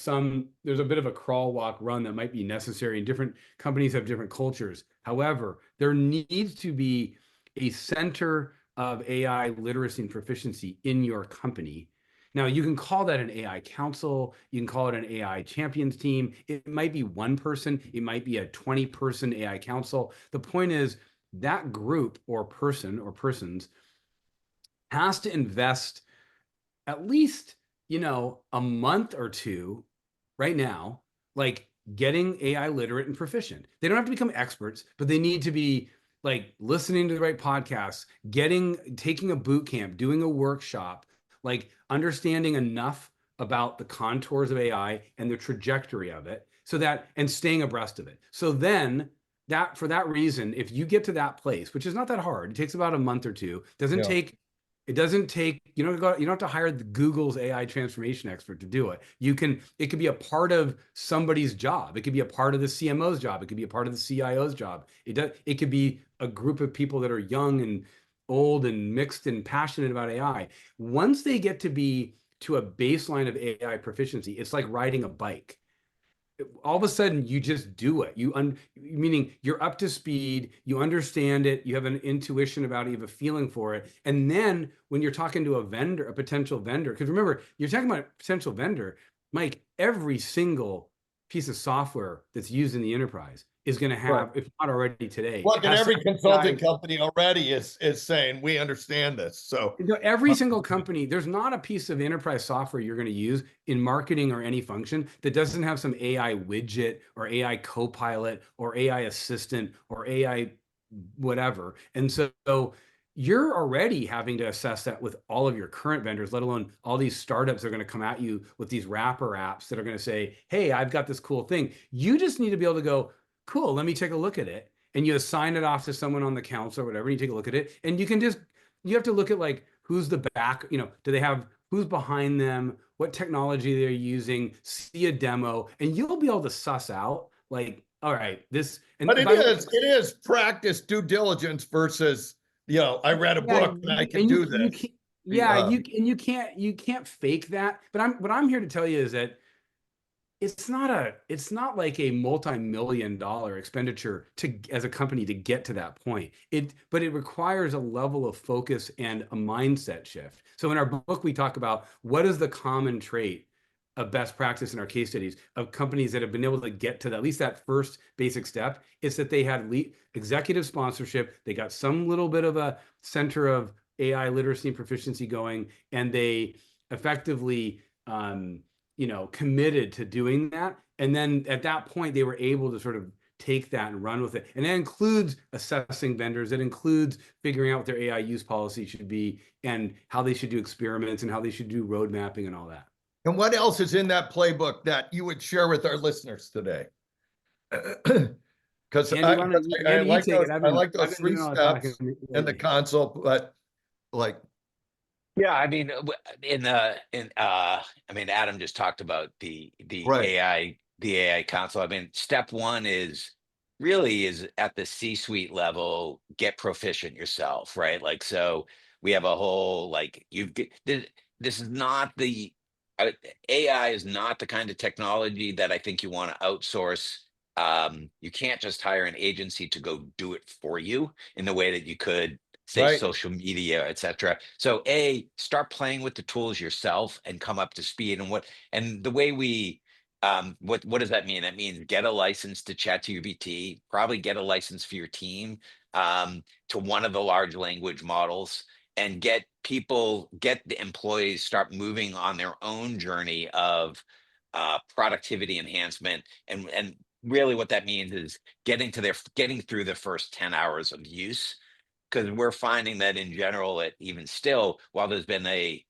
there's a bit of a crawl, walk, run that might be necessary, and different companies have different cultures. However, there needs to be a center of AI literacy and proficiency in your company. Now, you can call that an AI council, you can call it an AI champions team. It might be one person, it might be a 20-person AI council. The point is, that group or person or persons has to invest at least, a month or two right now, like getting AI literate and proficient. They don't have to become experts, but they need to be like listening to the right podcasts, taking a boot camp, doing a workshop, like understanding enough about the contours of AI and the trajectory of it, and staying abreast of it. So then, for that reason, if you get to that place, which is not that hard, it takes about a month or two, it doesn't take, you don't have to hire Google's AI transformation expert to do it. It could be a part of somebody's job. It could be a part of the CMO's job. It could be a part of the CIO's job. It could be a group of people that are young and old and mixed and passionate about AI. Once they get to a baseline of AI proficiency, it's like riding a bike. All of a sudden you just do it. Meaning you're up to speed, you understand it, you have an intuition about it, you have a feeling for it. And then when you're talking to a potential vendor, because remember, you're talking about a potential vendor, Mike, every single piece of software that's used in the enterprise is going to have, Right. if not already today. Look, and every consulting company already is saying, we understand this. So every single company, there's not a piece of enterprise software you're going to use in marketing or any function that doesn't have some AI widget or AI copilot or AI assistant or AI whatever. And so you're already having to assess that with all of your current vendors, let alone all these startups that are going to come at you with these wrapper apps that are going to say, hey, I've got this cool thing. You just need to be able to go, cool, let me take a look at it. And you assign it off to someone on the council or whatever, and you take a look at it. And you have to look at like, who's the back, who's behind them, what technology they're using, see a demo, and you'll be able to suss out like, all right, this. But it is practice due diligence versus, I read a book and I can do this. You can't fake that. But what I'm here to tell you is that it's not like a multi-million-dollar expenditure as a company to get to that point. But it requires a level of focus and a mindset shift. So in our book, we talk about what is the common trait of best practice in our case studies of companies that have been able to get to at least that first basic step. It's that they had executive sponsorship, they got some little bit of a center of AI literacy and proficiency going, and they effectively committed to doing that. And then at that point, they were able to sort of take that and run with it. And that includes assessing vendors. It includes figuring out what their AI use policy should be and how they should do experiments and how they should do road mapping and all that. And what else is in that playbook that you would share with our listeners today? Because I like those 3 steps in the console, but like, yeah, I mean, I mean, Adam just talked about the right. AI console. I mean, step one is at the C-suite level, get proficient yourself, right? Like, so we have a whole, like, this is not AI is not the kind of technology that I think you want to outsource. You can't just hire an agency to go do it for you in the way that you could say Right. social media, etc. So start playing with the tools yourself and come up to speed. And the way we what does that mean? That means get a license to Chat GPT, probably get a license for your team to one of the large language models, and get the employees start moving on their own journey of productivity enhancement. And really what that means is getting through the first 10 hours of use, because we're finding that in general, even still, while it's been the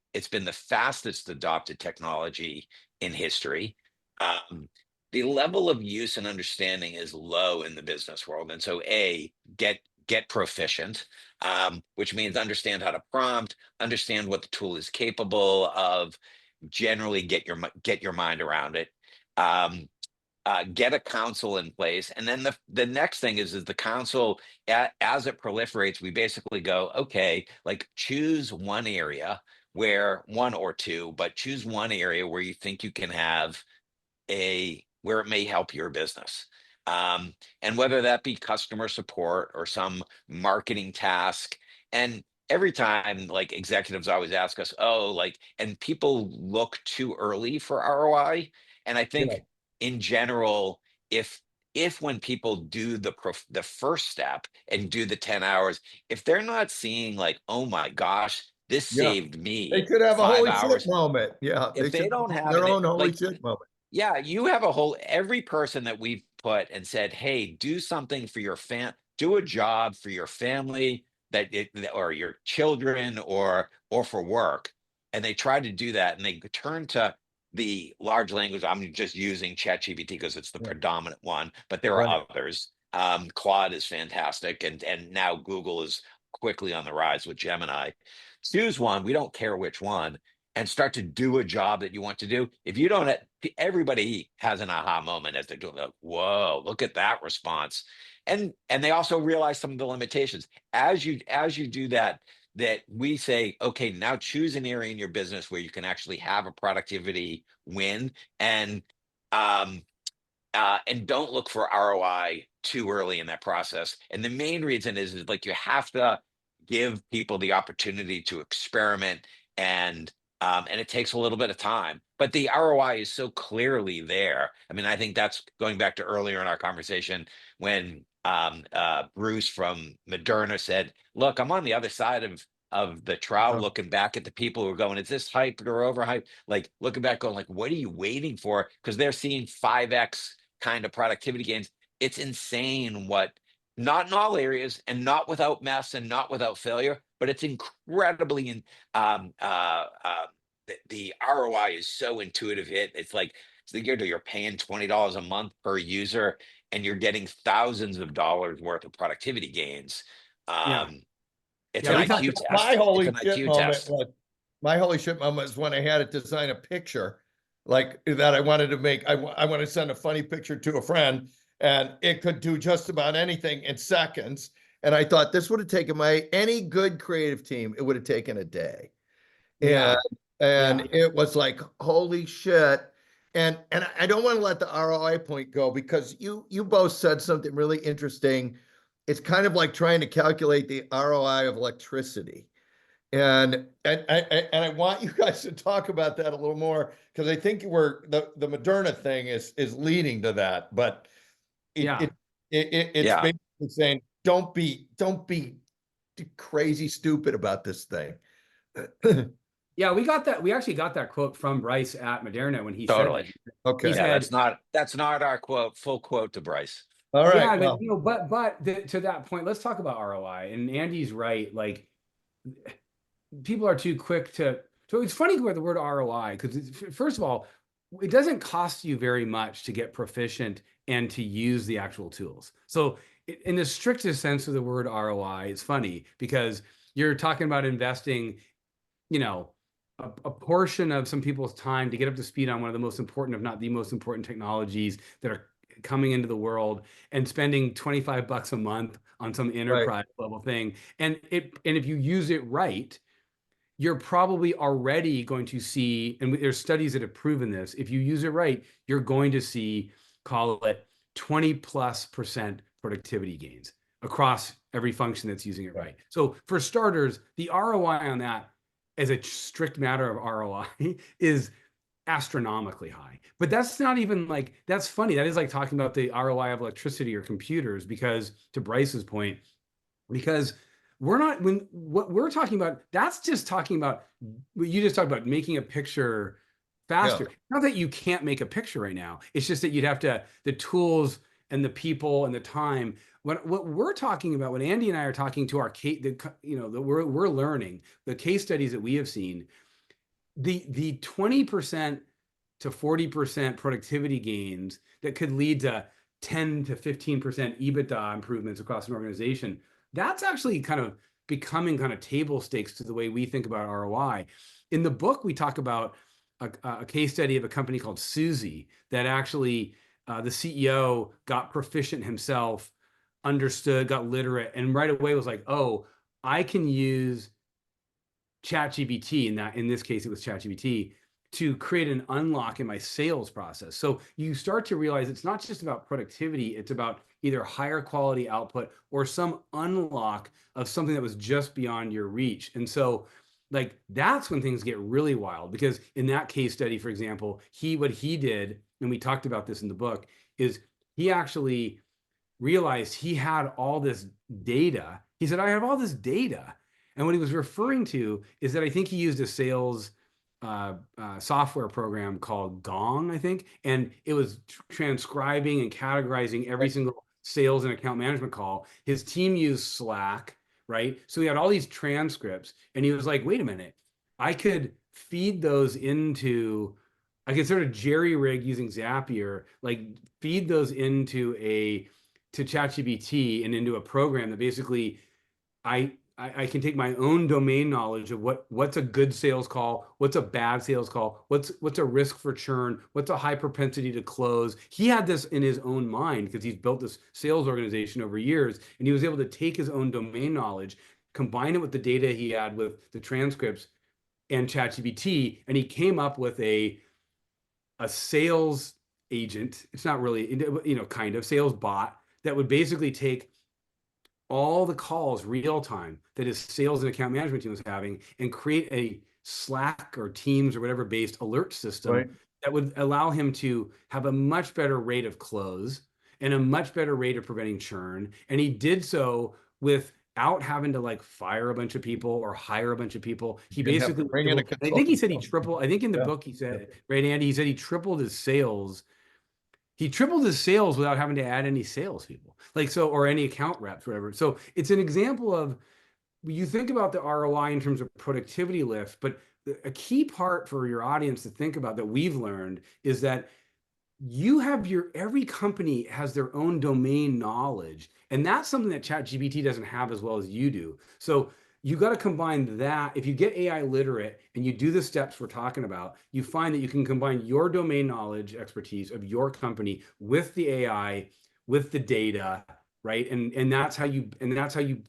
fastest adopted technology in history, the level of use and understanding is low in the business world. And so get proficient, which means understand how to prompt, understand what the tool is capable of, generally get your mind around it. Get a council in place, and then the next thing is the council, as it proliferates, we basically go, okay, like choose one area one or two, but choose one area where you think you can have where it may help your business. And whether that be customer support or some marketing task. And every time, like, executives always ask us, and people look too early for ROI. And I think, Yeah. in general, if when people do the first step and do the 10 hours, if they're not seeing like, oh my gosh, this Yeah. saved They me should have a 5 holy shit hours. moment. Yeah. They If they should don't have have their it, own holy like, shit moment. yeah, you have every person that we've put and said, hey, do something for your do a job for your family or your children or for work. And they try to do that, and they turn to the large language. I'm just using Chat GPT because it's the Yeah. predominant one, but there Right. are others. Claude is fantastic. And now Google is quickly on the rise with Gemini. Choose one. We don't care which one, and start to do a job that you want to do. If you don't, everybody has an aha moment as they're doing that. Whoa, look at that response. And they also realize some of the limitations. As you do that we say, okay, now choose an area in your business where you can actually have a productivity win, and don't look for ROI too early in that process. And the main reason is like, you have to give people the opportunity to experiment, and it takes a little bit of time, but the ROI is so clearly there. I mean, I think that's going back to earlier in our conversation when Bruce from Moderna said, look, I'm on the other side of the trial, looking back at the people who are going, is this hyped or overhyped? Like, looking back going, like, what are you waiting for? Because they're seeing 5x kind of productivity gains. It's insane not in all areas, and not without mess, and not without failure, but it's incredibly the ROI is so intuitive. It's like, you're paying $20 a month per user, and you're getting thousands of dollars worth of productivity gains. Yeah. It's Yeah, an we talked IQ about test. My holy It's an shit IQ moment test. was my holy shit moment is when I had it design a picture like that I wanted to make. I want to send a funny picture to a friend, and it could do just about anything in seconds. And I thought this would have taken any good creative team, it would have taken a day. Yeah. And Yeah. it was like, holy shit. And I don't want to let the ROI point go, because you both said something really interesting. It's kind of like trying to calculate the ROI of electricity. And I want you guys to talk about that a little more, because I think the Moderna thing is leading to that. But Yeah. it's Yeah. basically saying, don't be crazy stupid about this thing. Yeah, we got that. We actually got that quote from Bryce at Moderna when he Totally. said that. Okay. He Yeah, said, that's not our quote, full quote to Bryce. All right. yeah, Well, but to that point, let's talk about ROI. And Andy's right. Like, people are too quick to. So it's funny about the word ROI because, first of all, it doesn't cost you very much to get proficient and to use the actual tools. So, in the strictest sense of the word ROI, it's funny because you're talking about investing, you know, a portion of some people's time to get up to speed on one of the most important, if not the most important technologies that are coming into the world, and spending $25 a month on some enterprise level thing. And if you use it right, you're probably already going to see, and there's studies that have proven this, if you use it right, you're going to see, call it 20+% productivity gains across every function that's using it right. So for starters, the ROI on that, as a strict matter of ROI, is astronomically high. But that's not even like, that's funny. That is like talking about the ROI of electricity or computers, because to Bryce's point, because we're not, when what we're talking about, that's just talking about what you just talked about, making a picture faster. Not that you can't make a picture right now. It's just that you'd have to, the tools and the people and the time. What we're talking about, when Andy and I are talking to our case, we're learning the case studies that we have seen, the 20% to 40% productivity gains that could lead to 10 to 15% EBITDA improvements across an organization, that's actually kind of becoming kind of table stakes to the way we think about ROI. In the book, we talk about a case study of a company called Suzy that actually the CEO got proficient himself, understood, got literate, and right away was like, oh, I can use Chat GPT, in this case, it was Chat GPT, to create an unlock in my sales process. So you start to realize it's not just about productivity, it's about either higher quality output or some unlock of something that was just beyond your reach. And so, like, that's when things get really wild, because in that case study, for example, what he did, and we talked about this in the book, is he actually realized he had all this data. He said, I have all this data. And what he was referring to is that I think he used a sales software program called Gong, I think, and it was transcribing and categorizing every single sales and account management call. His team used Slack, right? So he had all these transcripts, and he was like, wait a minute, I could feed those into, I could sort of jerry rig using Zapier, like feed those into to ChatGPT and into a program that basically I can take my own domain knowledge of what's a good sales call, what's a bad sales call, what's a risk for churn, what's a high propensity to close. He had this in his own mind because he's built this sales organization over years, and he was able to take his own domain knowledge, combine it with the data he had with the transcripts and ChatGPT, and he came up with a sales agent. It's not really, kind of sales bot that would basically take all the calls real time that his sales and account management team was having and create a Slack or Teams or whatever based alert system that would allow him to have a much better rate of close and a much better rate of preventing churn. And he did so without having to like fire a bunch of people or hire a bunch of people. He basically, I think he said he tripled, I think in the book he said, right, Andy, he said he tripled his sales. He tripled his sales without having to add any salespeople, or any account reps, whatever. So it's an example of, you think about the ROI in terms of productivity lift, but a key part for your audience to think about that we've learned is that every company has their own domain knowledge, and that's something that ChatGPT doesn't have as well as you do. So you got to combine that. If you get AI literate and you do the steps we're talking about, you find that you can combine your domain knowledge expertise of your company with the AI, with the data, right? And that's how you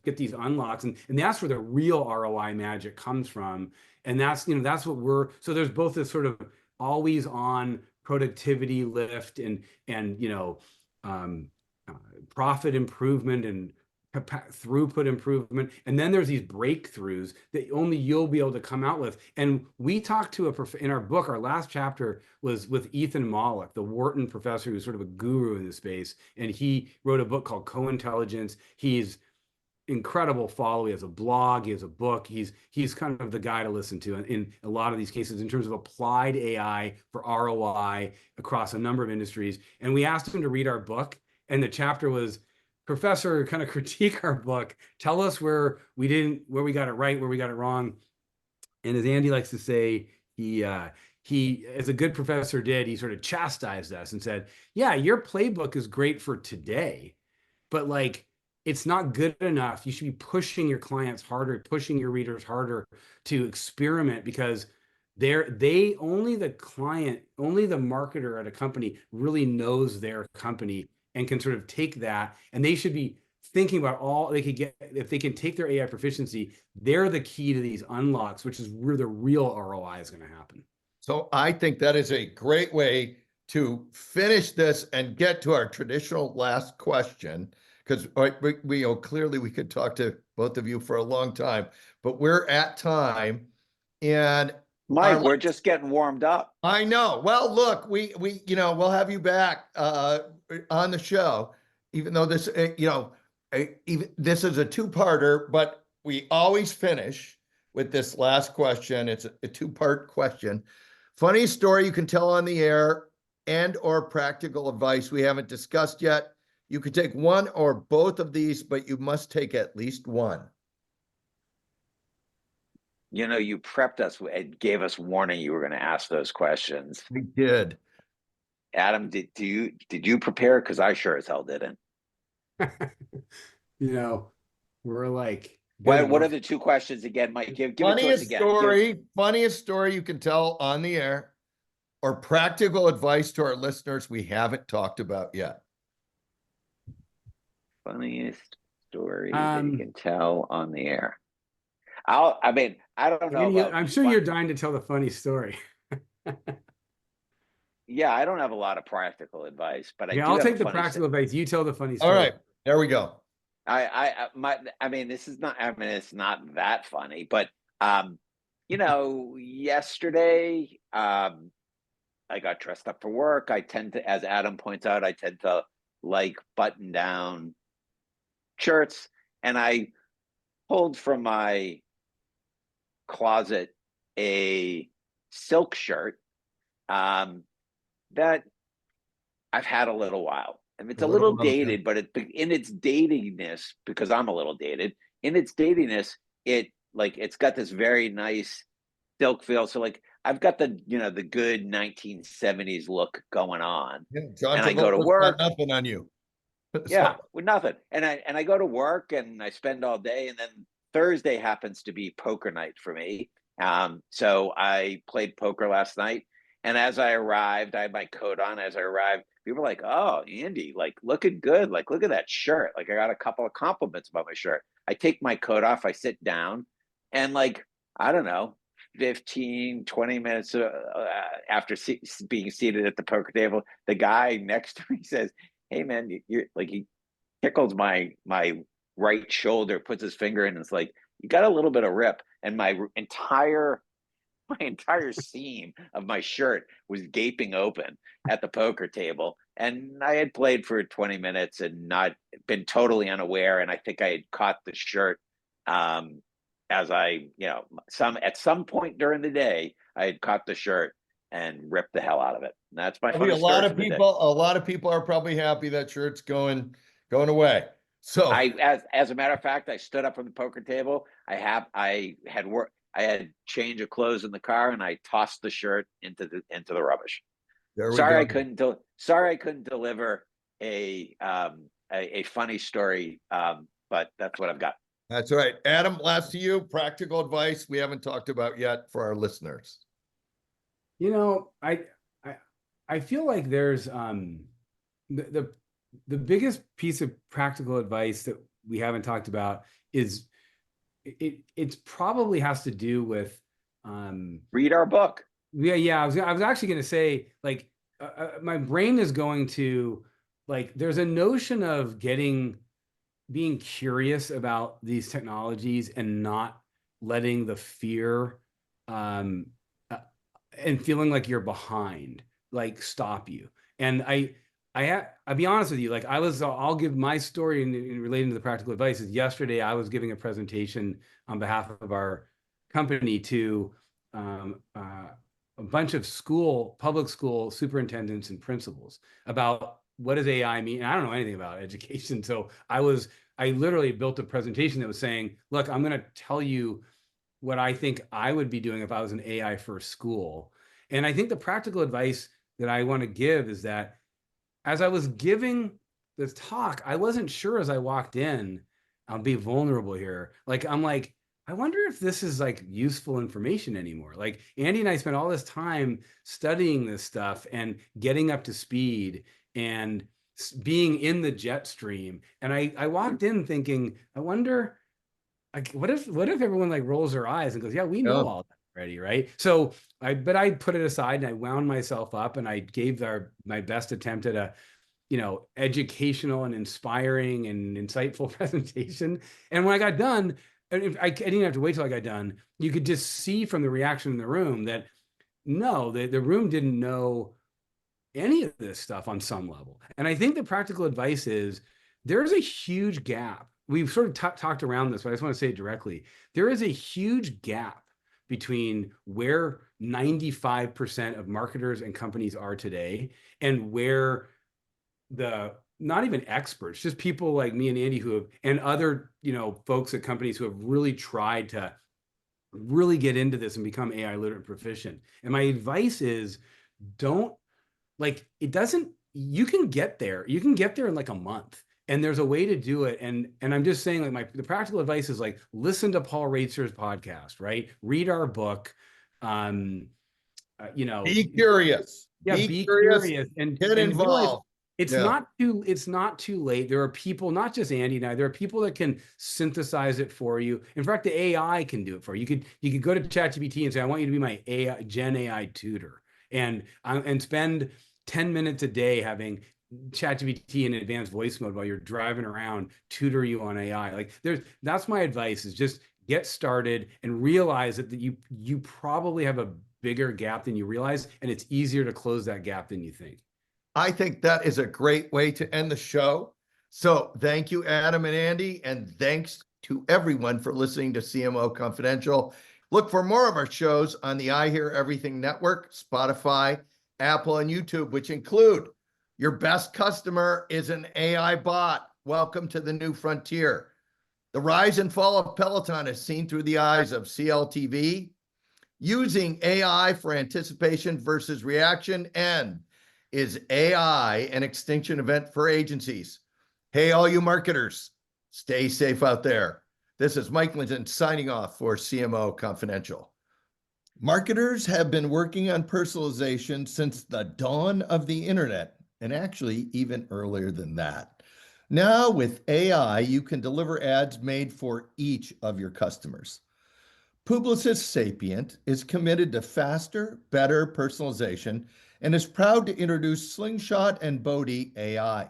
get these unlocks, and that's where the real ROI magic comes from. And that's what so there's both this sort of always on productivity lift and profit improvement and throughput improvement, and then there's these breakthroughs that only you'll be able to come out with. And we talked to in our book, our last chapter was with Ethan Mollick, the Wharton professor who's sort of a guru in the space, and he wrote a book called Co-Intelligence. He's incredible follow. He has a blog, he has a book. He's kind of the guy to listen to in a lot of these cases in terms of applied AI for ROI across a number of industries. And we asked him to read our book, and the chapter was, Professor, kind of critique our book. Tell us where we got it right, where we got it wrong. And as Andy likes to say, he, as a good professor did, he sort of chastised us and said, yeah, your playbook is great for today, but like, it's not good enough. You should be pushing your clients harder, pushing your readers harder to experiment, because only the marketer at a company really knows their company and can sort of take that, and they should be thinking about all they could get. If they can take their AI proficiency, they're the key to these unlocks, which is where the real ROI is going to happen. So I think that is a great way to finish this and get to our traditional last question, because we clearly we could talk to both of you for a long time, but we're at time. And Mike, we're just getting warmed up. I know. Well, look, we we'll have you back on the show, even though this this is a two-parter, but we always finish with this last question. It's a two-part question. Funny story you can tell on the air, and or practical advice we haven't discussed yet. You could take one or both of these, but you must take at least one. You prepped us and gave us warning you were going to ask those questions. We did. Adam, did you prepare? Because I sure as hell didn't. We're like, what are the two questions again, Mike? Give it to us again. Funniest story you can tell on the air, or practical advice to our listeners we haven't talked about yet. Funniest story that you can tell on the air. I don't know. I'm sure you're dying to tell the funny story. Yeah, I don't have a lot of practical advice, but I'll take the practical advice. You tell the funny story. All right, there we go. This is not. It's not that funny, but yesterday, I got dressed up for work. I tend to, as Adam points out, like button-down shirts, and I pulled from my closet a silk shirt that I've had a little while. And it's a little dated, but in its datingness, because I'm a little dated, in its datingness, it's got this very nice silk feel. So like I've got the good 1970s look going on. Yeah, John, and I go to work. Nothing on you. Yeah, with nothing. And I go to work and I spend all day, and then Thursday happens to be poker night for me. So I played poker last night, and as I arrived, I had my coat on. As I arrived, people were like, "Oh, Andy, like looking good. Like look at that shirt." Like I got a couple of compliments about my shirt. I take my coat off, I sit down, and like I don't know, 15, 20 minutes after being seated at the poker table, the guy next to me says, "Hey man, you're like," he tickles my right shoulder, puts his finger in, and it's like, "You got a little bit of rip." And my entire seam of my shirt was gaping open at the poker table. And I had played for 20 minutes and not been totally unaware. And I think I had caught the shirt as I, at some point during the day, I had caught the shirt and ripped the hell out of it. And that's my funny story. A lot of people are probably happy that shirt's going away. So as a matter of fact, I stood up from the poker table. I had change of clothes in the car, and I tossed the shirt into the rubbish. Sorry I couldn't deliver a funny story, but that's what I've got. That's right. Adam, last to you, practical advice we haven't talked about yet for our listeners. I feel like there's the biggest piece of practical advice that we haven't talked about is it's probably has to do with read our book. Yeah. I was actually going to say, like, my brain is going to, like, there's a notion of being curious about these technologies and not letting the fear and feeling like you're behind, like, stop you. And I'll be honest with you. Like I'll give my story in relating to the practical advice. Is yesterday I was giving a presentation on behalf of our company to a bunch of public school superintendents and principals about what does AI mean. And I don't know anything about education, so I literally built a presentation that was saying, look, I'm going to tell you what I think I would be doing if I was an AI first school. And I think the practical advice that I want to give is that as I was giving this talk, I wasn't sure as I walked in, I'll be vulnerable here. Like, I'm like, I wonder if this is like useful information anymore. Like Andy and I spent all this time studying this stuff and getting up to speed and being in the jet stream. And I walked in thinking, I wonder, like, what if everyone like rolls their eyes and goes, yeah, we know all that already, right? So I put it aside and I wound myself up and I gave my best attempt at a, educational and inspiring and insightful presentation. And when I got done, and I didn't have to wait till I got done, you could just see from the reaction in the room that no, the room didn't know any of this stuff on some level. And I think the practical advice is there's a huge gap. We've sort of talked around this, but I just want to say it directly. There is a huge gap between where 95% of marketers and companies are today and where not even experts, just people like me and Andy and other, folks at companies who have really tried to really get into this and become AI literate proficient. And my advice is you can get there. You can get there in like a month. And there's a way to do it. And I'm just saying, like, the practical advice is like, listen to Paul Reitzer's podcast, right? Read our book. Be curious. Yeah, be curious and get involved. It's not too late. There are people, not just Andy and I, there are people that can synthesize it for you. In fact, the AI can do it for you. You could go to Chat GPT and say, I want you to be my Gen AI tutor, and spend 10 minutes a day having Chat GPT in advanced voice mode while you're driving around, tutor you on AI. Like that's my advice, is just get started and realize that you probably have a bigger gap than you realize, and it's easier to close that gap than you think. I think that is a great way to end the show. So thank you, Adam and Andy, and thanks to everyone for listening to CMO Confidential. Look for more of our shows on the I Hear Everything Network, Spotify, Apple, and YouTube, which include Your Best Customer is an AI Bot. Welcome to the New Frontier. The Rise and Fall of Peloton is seen through the eyes of CLTV. Using AI for anticipation versus reaction, and is AI an extinction event for agencies? Hey, all you marketers, stay safe out there. This is Mike Linton signing off for CMO Confidential. Marketers have been working on personalization since the dawn of the internet, and actually even earlier than that. Now with AI, you can deliver ads made for each of your customers. Publicis Sapient is committed to faster, better personalization and is proud to introduce Slingshot and Bodhi AI.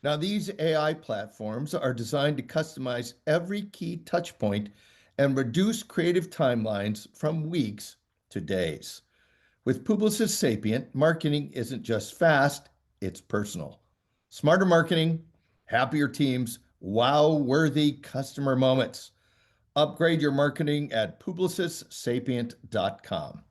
Now, these AI platforms are designed to customize every key touch point and reduce creative timelines from weeks to days. With Publicis Sapient, marketing isn't just fast, it's personal. Smarter marketing, happier teams, wow-worthy customer moments. Upgrade your marketing at publicissapient.com.